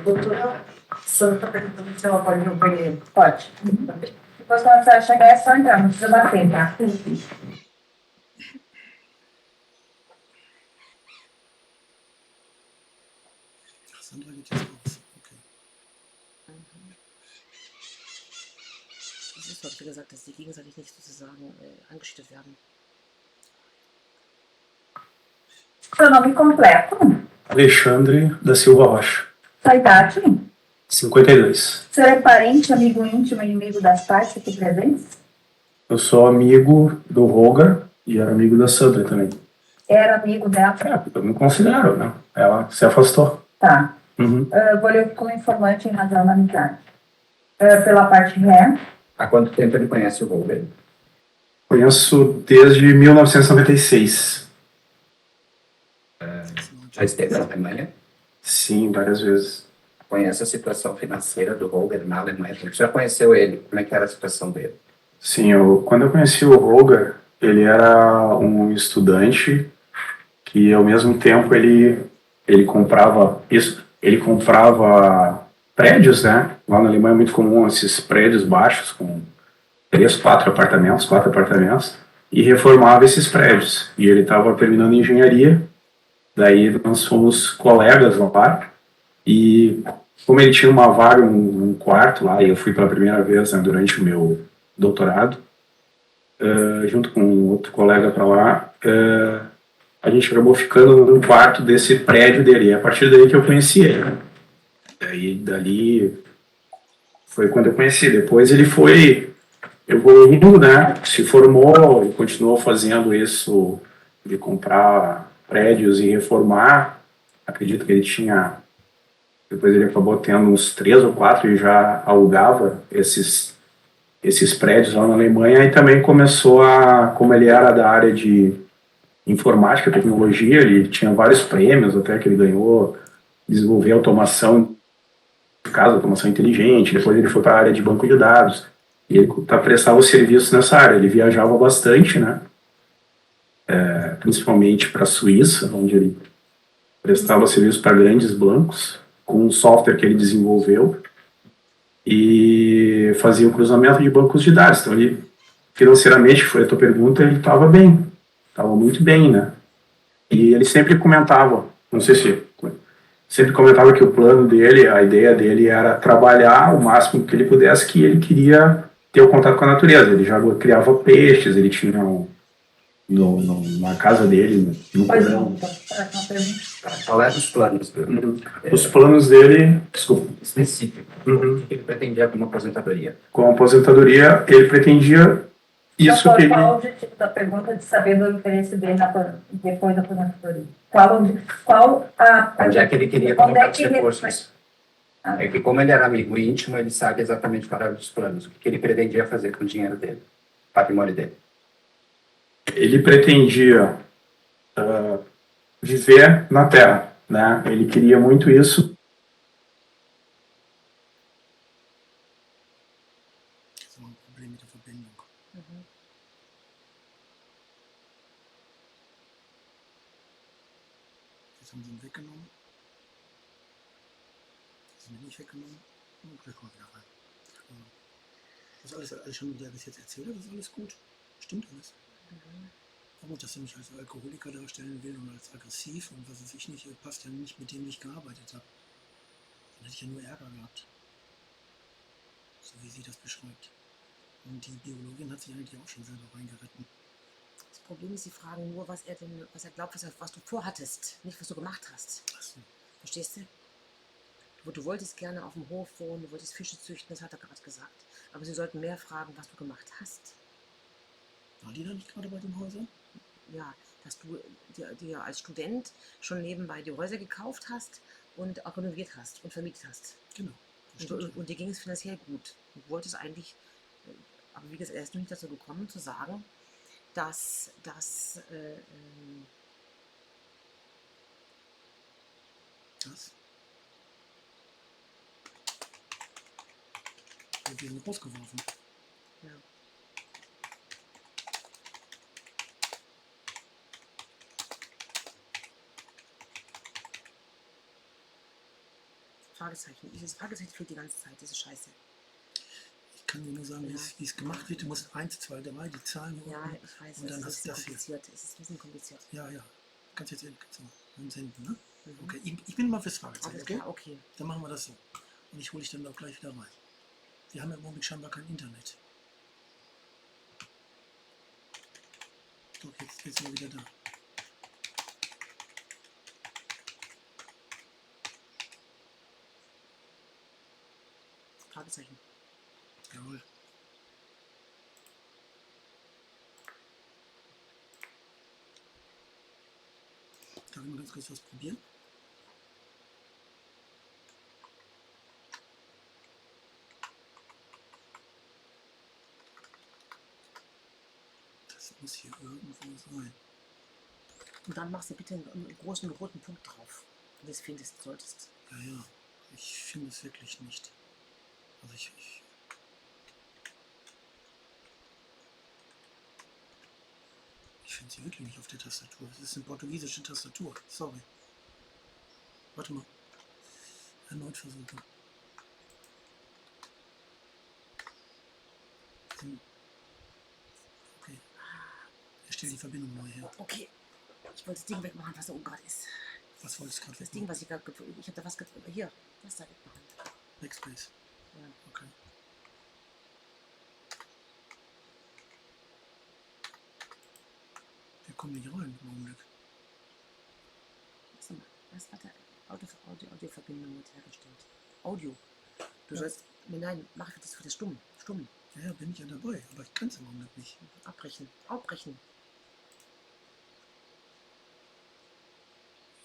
Doutora, a Sandra está perguntando se ela pode ir no banheiro. Pode. Depois, quando você chegar, é só entrar, não precisa bater, tá? Ach, Sandra geht jetzt raus. Okay. Es ist, wie gesagt, dass die gegenseitig nicht sozusagen angeschüttet werden. Seu nome completo? Alexandre da Silva Rocha, Sua idade? 52. O senhor é parente, amigo íntimo e inimigo das partes aqui presentes? Eu sou amigo do Roger e era amigo da Sandra também. Era amigo dela? Eu me considero, né? Ela se afastou. Tá. Uhum. Vou ler como informante em razão da amizade. Pela parte ré. Há quanto tempo ele conhece o Roger? Conheço desde 1996. Já esteve na Alemanha? Sim, várias vezes. Conhece a situação financeira do Roger na Alemanha? Você já conheceu ele? Como é que era a situação dele? Sim, quando eu conheci o Roger, ele era um estudante que, ao mesmo tempo, ele comprava prédios, né? Lá na Alemanha é muito comum esses prédios baixos com 4 apartamentos, e reformava esses prédios. E ele estava terminando engenharia, daí nós fomos colegas lá, e como ele tinha uma vaga num quarto lá, e eu fui pela primeira vez, né, durante o meu doutorado, junto com outro colega para lá, a gente acabou ficando no quarto desse prédio dele. E a partir daí que eu conheci ele. Né? Daí, dali foi quando eu conheci. Depois ele foi evoluindo, né? Se formou e continuou fazendo isso de comprar prédios e reformar. Acredito que ele tinha. Depois ele acabou tendo uns 3 ou 4 e já alugava esses prédios lá na Alemanha. E também começou a, como ele era da área de informática, tecnologia, ele tinha vários prêmios até que ele ganhou, desenvolver automação de casa, automação inteligente. Depois ele foi para a área de banco de dados. E ele prestava o serviço nessa área. Ele viajava bastante, né? Principalmente para a Suíça, onde ele prestava serviço para grandes bancos, com um software que ele desenvolveu, e fazia o cruzamento de bancos de dados. Então, ele, financeiramente, foi a tua pergunta, ele estava bem, estava muito bem, né? E ele sempre comentava, não sei se sempre comentava que o plano dele, a ideia dele era trabalhar o máximo que ele pudesse, que ele queria ter o contato com a natureza. Ele já criava peixes, ele tinha na casa dele, no porão. Qual eram os planos dele? Os planos dele, desculpa. Específico. O que ele pretendia com uma aposentadoria? Com a aposentadoria, ele pretendia isso que ele... Qual o objetivo da pergunta de saber do interesse dele depois da aposentadoria? Onde é que ele queria colocar os recursos? É que como ele era amigo íntimo, ele sabe exatamente qual eram os planos, o que ele pretendia fazer com o dinheiro dele, o patrimônio dele. Ele pretendia viver na Terra, né? Ele queria muito isso. Jetzt haben sie ihn weggenommen. Das ist mir nicht weggenommen. Und gleich kommen wir wieder rein. Das alles schon, der bis jetzt erzählt hat, ist alles gut. Stimmt alles. Aber dass er mich als Alkoholiker darstellen will und als aggressiv und was weiß ich nicht, passt ja nicht mit dem, wie ich gearbeitet habe. Dann hätte ich ja nur Ärger gehabt. So wie sie das beschreibt. Und die Biologin hat sich eigentlich auch schon selber reingeritten. Das Problem ist, sie fragen nur, was er glaubt, was du vorhattest, nicht was du gemacht hast. Ach so. Verstehst du? Du wolltest gerne auf dem Hof wohnen, du wolltest Fische züchten, das hat er gerade gesagt. Aber sie sollten mehr fragen, was du gemacht hast. War die da nicht gerade bei den Häusern? Ja, dass du dir als Student schon nebenbei die Häuser gekauft hast und auch renoviert hast und vermietet hast. Genau. Und dir ging es finanziell gut. Du wolltest eigentlich, aber wie gesagt, er ist noch nicht dazu gekommen zu sagen, dass Was? Wir sind rausgeworfen. Ja. Fragezeichen. Dieses Fragezeichen fehlt die ganze Zeit, diese Scheiße. Ich kann dir nur sagen, wie es gemacht wird. Du musst 1, 2, 3 die Zahlen hier Ja, unten. ich weiß, Und dann hast du das hier. kompliziert. Es ist ein bisschen kompliziert. Ja. Kannst jetzt dann senden, ne? Okay, ich bin mal fürs Fragezeichen, Alles okay? klar, okay. Dann machen wir das so. Und ich hole dich dann auch gleich wieder rein. Wir haben ja im Augenblick scheinbar kein Internet. Doch, jetzt sind wir wieder da. Fragezeichen. Jawohl. Darf ich mal ganz kurz was probieren? Das muss hier irgendwo sein. Und dann machst du bitte einen großen roten Punkt drauf, wenn du es findest solltest. Ja. Ich finde es wirklich nicht. Also ich finde sie wirklich nicht auf der Tastatur. Es ist eine portugiesische Tastatur. Sorry. Warte mal. Erneut versuchen. Okay. Ich stelle die Verbindung neu her. Okay. Ich wollte das Ding wegmachen, was da oben gerade ist. Was wolltest du gerade Das wissen? Ding, was ich gerade, ich habe da was, hier, das da wegmachen. Backspace. Ja. Okay. Wir kommen nicht rein im Augenblick. Was hat der Audioverbindung mit hergestellt? Audio. Du sollst, nein, mach das für das Stumm. Stumm. Ja, bin ich ja dabei, aber ich kann es im Augenblick nicht. Abbrechen. Abbrechen.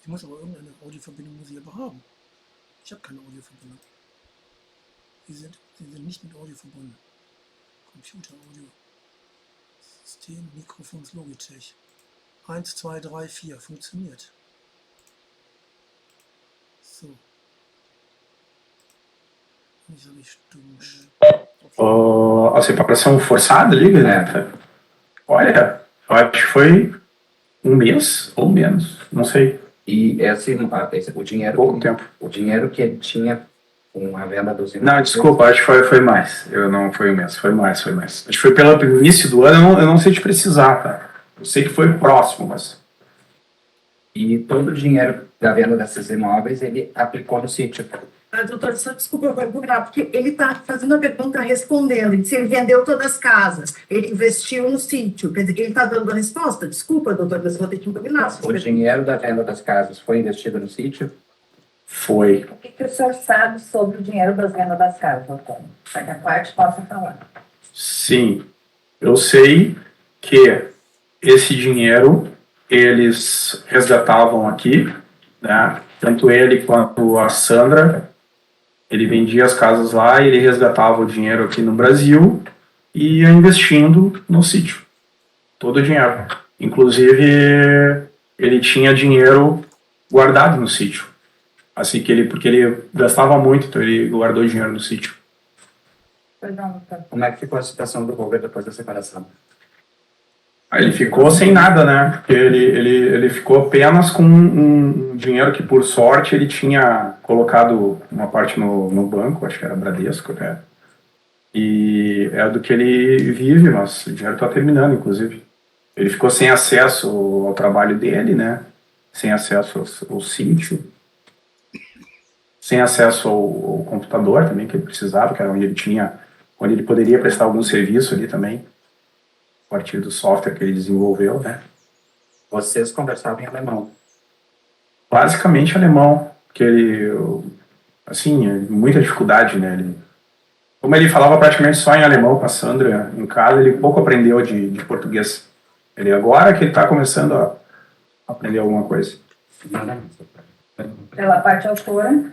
Ich muss aber irgendeine Audioverbindung muss ich aber haben. Ich habe keine Audioverbindung. Sie sind nicht mit Audio verbunden. Computer, Audio. System, Mikrofons, Logitech. 1, 2, 3, 4. Funktioniert. So. Wieso nicht stumm? A separação forçada ali, né? Olha, eu acho que foi um mês ou menos, não sei. E o dinheiro, Pouco tempo. o dinheiro que ele tinha com a venda dos Não, imóveis. desculpa, acho que foi mais. Eu não foi um mês, foi mais. Acho que foi pelo início do ano, eu não sei te precisar, tá? Eu sei que foi próximo, mas. E todo o dinheiro da venda desses imóveis ele aplicou no sítio. Doutor, só desculpa, eu vou procurar, porque ele está fazendo a pergunta respondendo. Ele disse, ele vendeu todas as casas, ele investiu no sítio. Quer dizer, ele está dando a resposta? Desculpa, doutor, mas eu vou ter que combinar. O dinheiro da venda das casas foi investido no sítio? Foi. O que o senhor sabe sobre o dinheiro das vendas das casas, doutor? Para que a parte possa falar. Sim, eu sei que esse dinheiro eles resgatavam aqui, né? Tanto ele quanto a Sandra, ele vendia as casas lá e ele resgatava o dinheiro aqui no Brasil e ia investindo no sítio. Todo o dinheiro. Inclusive, ele tinha dinheiro guardado no sítio. Assim que porque ele gastava muito, então ele guardou dinheiro no sítio. Como é que ficou a situação do Robert depois da separação? Aí ele ficou sem nada, né? Porque ele ficou apenas com um dinheiro que, por sorte, ele tinha colocado uma parte no banco, acho que era Bradesco, né? E é do que ele vive, mas o dinheiro está terminando, inclusive. Ele ficou sem acesso ao trabalho dele, né? Sem acesso ao sítio, sem acesso ao computador também, que ele precisava, que era onde ele poderia prestar algum serviço ali também, a partir do software que ele desenvolveu, né? Vocês conversavam em alemão? Basicamente alemão, porque ele, assim, muita dificuldade, né? Como ele falava praticamente só em alemão com a Sandra em casa, ele pouco aprendeu de português. Ele agora que ele está começando a aprender alguma coisa. Pela parte autora.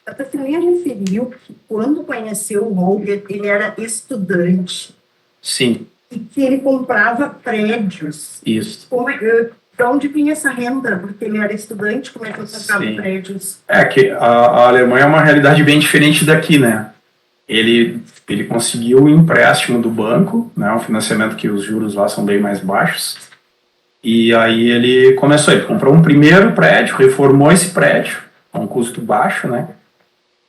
A Tatiana referiu que quando conheceu o Robert, ele era estudante. Sim. E que ele comprava prédios. Isso. De onde vinha essa renda? Porque ele era estudante, como é que ele comprava prédios? É que a Alemanha é uma realidade bem diferente daqui, né? Ele conseguiu um empréstimo do banco, né? Um financiamento que os juros lá são bem mais baixos. E aí ele comprou um primeiro prédio, reformou esse prédio, a um custo baixo, né?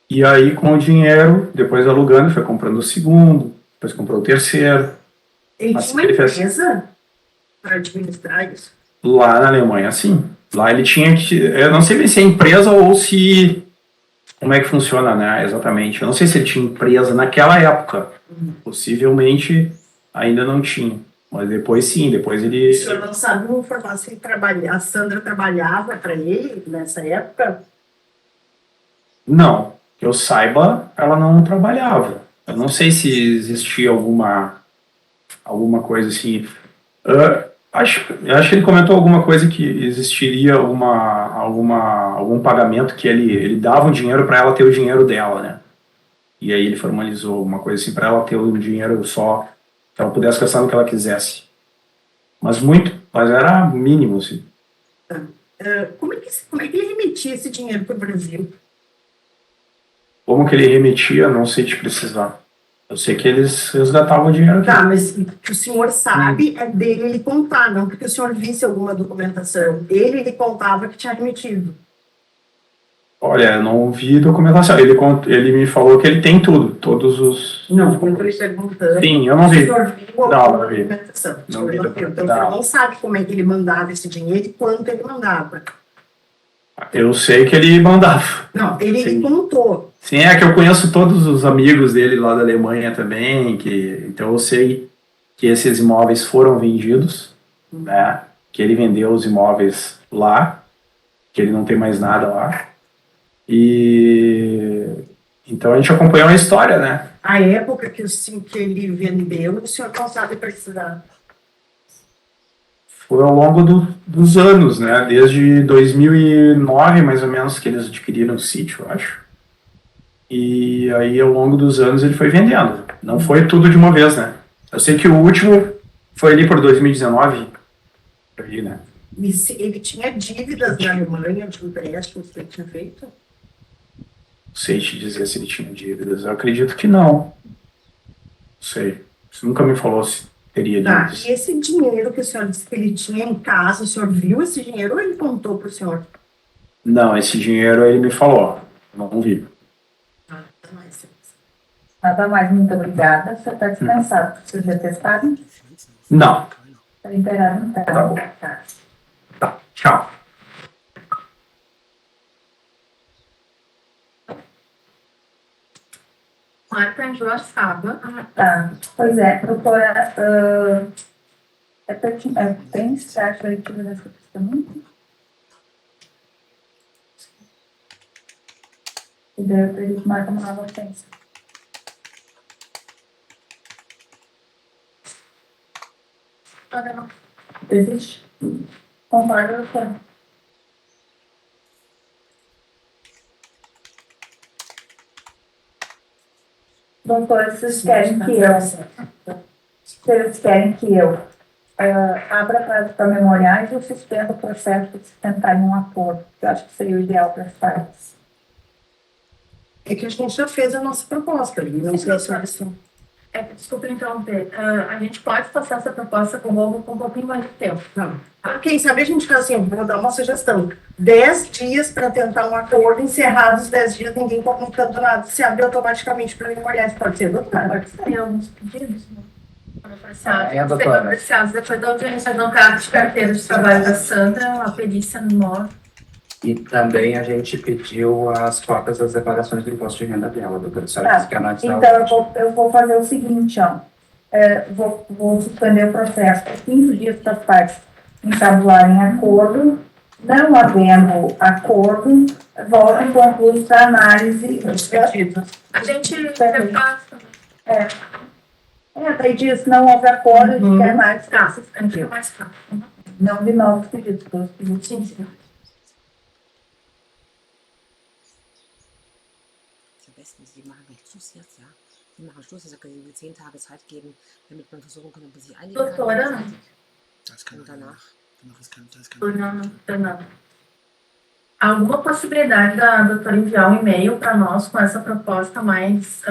E aí com o dinheiro, depois alugando, foi comprando o segundo, depois comprou o terceiro. Ele tinha uma empresa para administrar isso? Lá na Alemanha, sim. Lá ele tinha que... Eu não sei se é empresa ou se... Como é que funciona, né? Exatamente. Eu não sei se ele tinha empresa naquela época. Possivelmente ainda não tinha. Mas depois sim, depois ele... O senhor não sabe me informar se a Sandra trabalhava para ele nessa época? Não. Que eu saiba, ela não trabalhava. Eu não sei se existia alguma coisa assim. Acho que ele comentou alguma coisa que existiria algum pagamento que ele dava um dinheiro para ela ter o dinheiro dela, né? E aí ele formalizou uma coisa assim para ela ter o dinheiro só, que ela pudesse gastar no que ela quisesse. Mas era mínimo, assim. Como é que ele remetia esse dinheiro para o Brasil? Como que ele remetia, não sei te precisar. Eu sei que eles resgatavam o dinheiro aqui. Tá, mas o senhor sabe é dele ele contar, não porque o senhor visse alguma documentação. Ele contava que tinha remetido. Olha, eu não vi documentação. Ele me falou que ele tem tudo, todos os... Não, quando eu estou perguntando... Sim, eu não vi. O senhor viu alguma vi. documentação? Não vi. Então o senhor não sabe como é que ele mandava esse dinheiro e quanto ele mandava. Eu sei que ele mandava. Não, ele Sim. me contou. Sim, é que eu conheço todos os amigos dele lá da Alemanha também, então eu sei que esses imóveis foram vendidos, né? Que ele vendeu os imóveis lá, que ele não tem mais nada lá. E então a gente acompanhou a história, né? A época que ele vendeu, o senhor não sabe precisar. Foi ao longo dos anos, né? Desde 2009, mais ou menos, que eles adquiriram o sítio, eu acho. E aí, ao longo dos anos, ele foi vendendo. Não foi tudo de uma vez, né? Eu sei que o último foi ali por 2019, por aí, né? E se ele tinha dívidas na Alemanha de empréstimos que ele tinha feito? Não sei te dizer se ele tinha dívidas. Eu acredito que não. Não sei. Você nunca me falou se teria Tá, dívidas. e esse dinheiro que o senhor disse que ele tinha em casa, o senhor viu esse dinheiro ou ele contou para o senhor? Não, esse dinheiro ele me falou. Não vi. Nada mais, muito obrigada. Você está dispensado. Vocês já testaram? Não. Está liberado, não Tá está? bom. Tá. Tá, tchau. Marca em Joaçaba. Tá. Pois é, doutora, tem extrato da leitura dessa testamento? E daí eu acredito que marca uma nova ofensa. Existe? Concordo, doutora. Doutor, vocês querem que eu abra para memoriais ou suspenda o processo de se tentar em um acordo? Eu acho que seria o ideal para as partes. É que a gente já fez a nossa proposta, ele não sei se Desculpa interromper. A gente pode passar essa proposta com o Volvo com um pouquinho mais de tempo. Não. Quem sabe a gente faz assim, vou dar uma sugestão. 10 dias para tentar um acordo, encerrados os 10 dias, ninguém comunicando nada, se abre automaticamente para memoriais. Pode ser, doutora? Tem alguns pedidos? doutora. Apreciados. Depois da audiência do caso de carteira de trabalho da Sandra, a perícia no imóvel. E também a gente pediu as cópias das declarações do imposto de renda dela, doutora. A senhora Tá. disse que analisar Então, eu vou fazer o seguinte, ó. Vou suspender o processo por 15 dias para as partes entabularem acordo. Não havendo acordo, volta em concurso para análise. A gente Daí diz, não houve acordo, a gente quer mais. Tá, a gente fica mais claro. Não de novos pedidos, todos os pedidos. Sim. Am besten, Sie machen gleich Schluss jetzt, ja? Sie machen Schluss, ich sage, Sie will 10 Tage Zeit geben, damit man versuchen kann, ob man sich einigen kann. Doutora, Da ist kein Und danach. Fernanda, alguma possibilidade da doutora enviar um e-mail para nós com essa proposta mais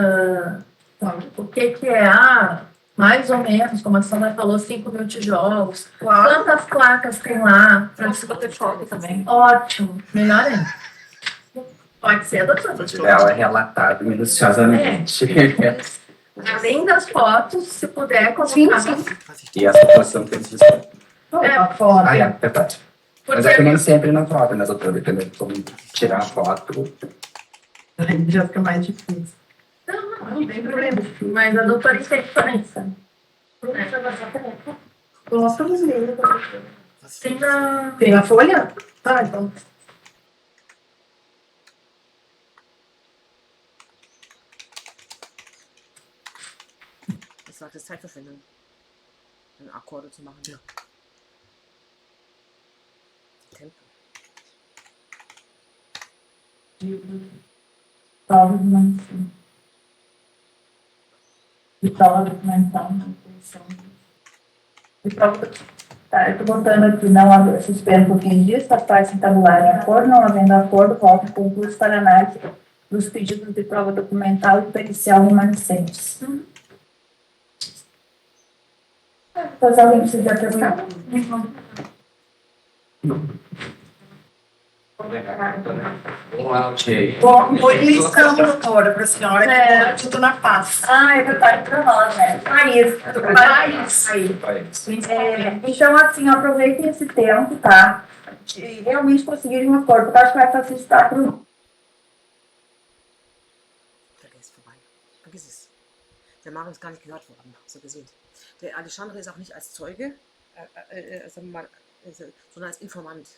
o que é mais ou menos, como a Sandra falou, 5.000 tijolos, quantas placas tem lá, para você bater foto também. Ótimo, melhor ainda. Pode ser, doutora. ela é relatada minuciosamente. Além das fotos, se puder colocar. E a situação que eles estão. Fora. É verdade. Mas é que nem sempre na foto, né, doutora? Dependendo de como tirar a foto. Aí já fica mais difícil. Não tem problema. Mas a doutora tem diferença. Nossa, Tem a folha? Tá, então. Ich sage, das ist Zeitverschwendung, eine Akkorde zu machen. Ja. Tempo. Prova de manutenção. De prova de manutenção. De prova. Tá, eu tô botando aqui, não suspendo por 15 dias, para as partes entabularem acordo, não havendo acordo, volta em concurso para análise dos pedidos de prova documental e pericial remanescentes. Depois alguém precisa atestar? Um out aí. Bom, listão, doutora, para a senhora, tudo na paz. É verdade para nós, né? País. País. Então, assim, aproveitem esse tempo, tá? realmente conseguirem um acordo, porque eu acho que vai facilitar para o. Vergiss, vorbei. Vergiss es. Der Marius ist gar nicht gehört worden, so gesehen. Der Alexandre ist auch nicht als Zeuge, sagen wir mal, sondern als Informant.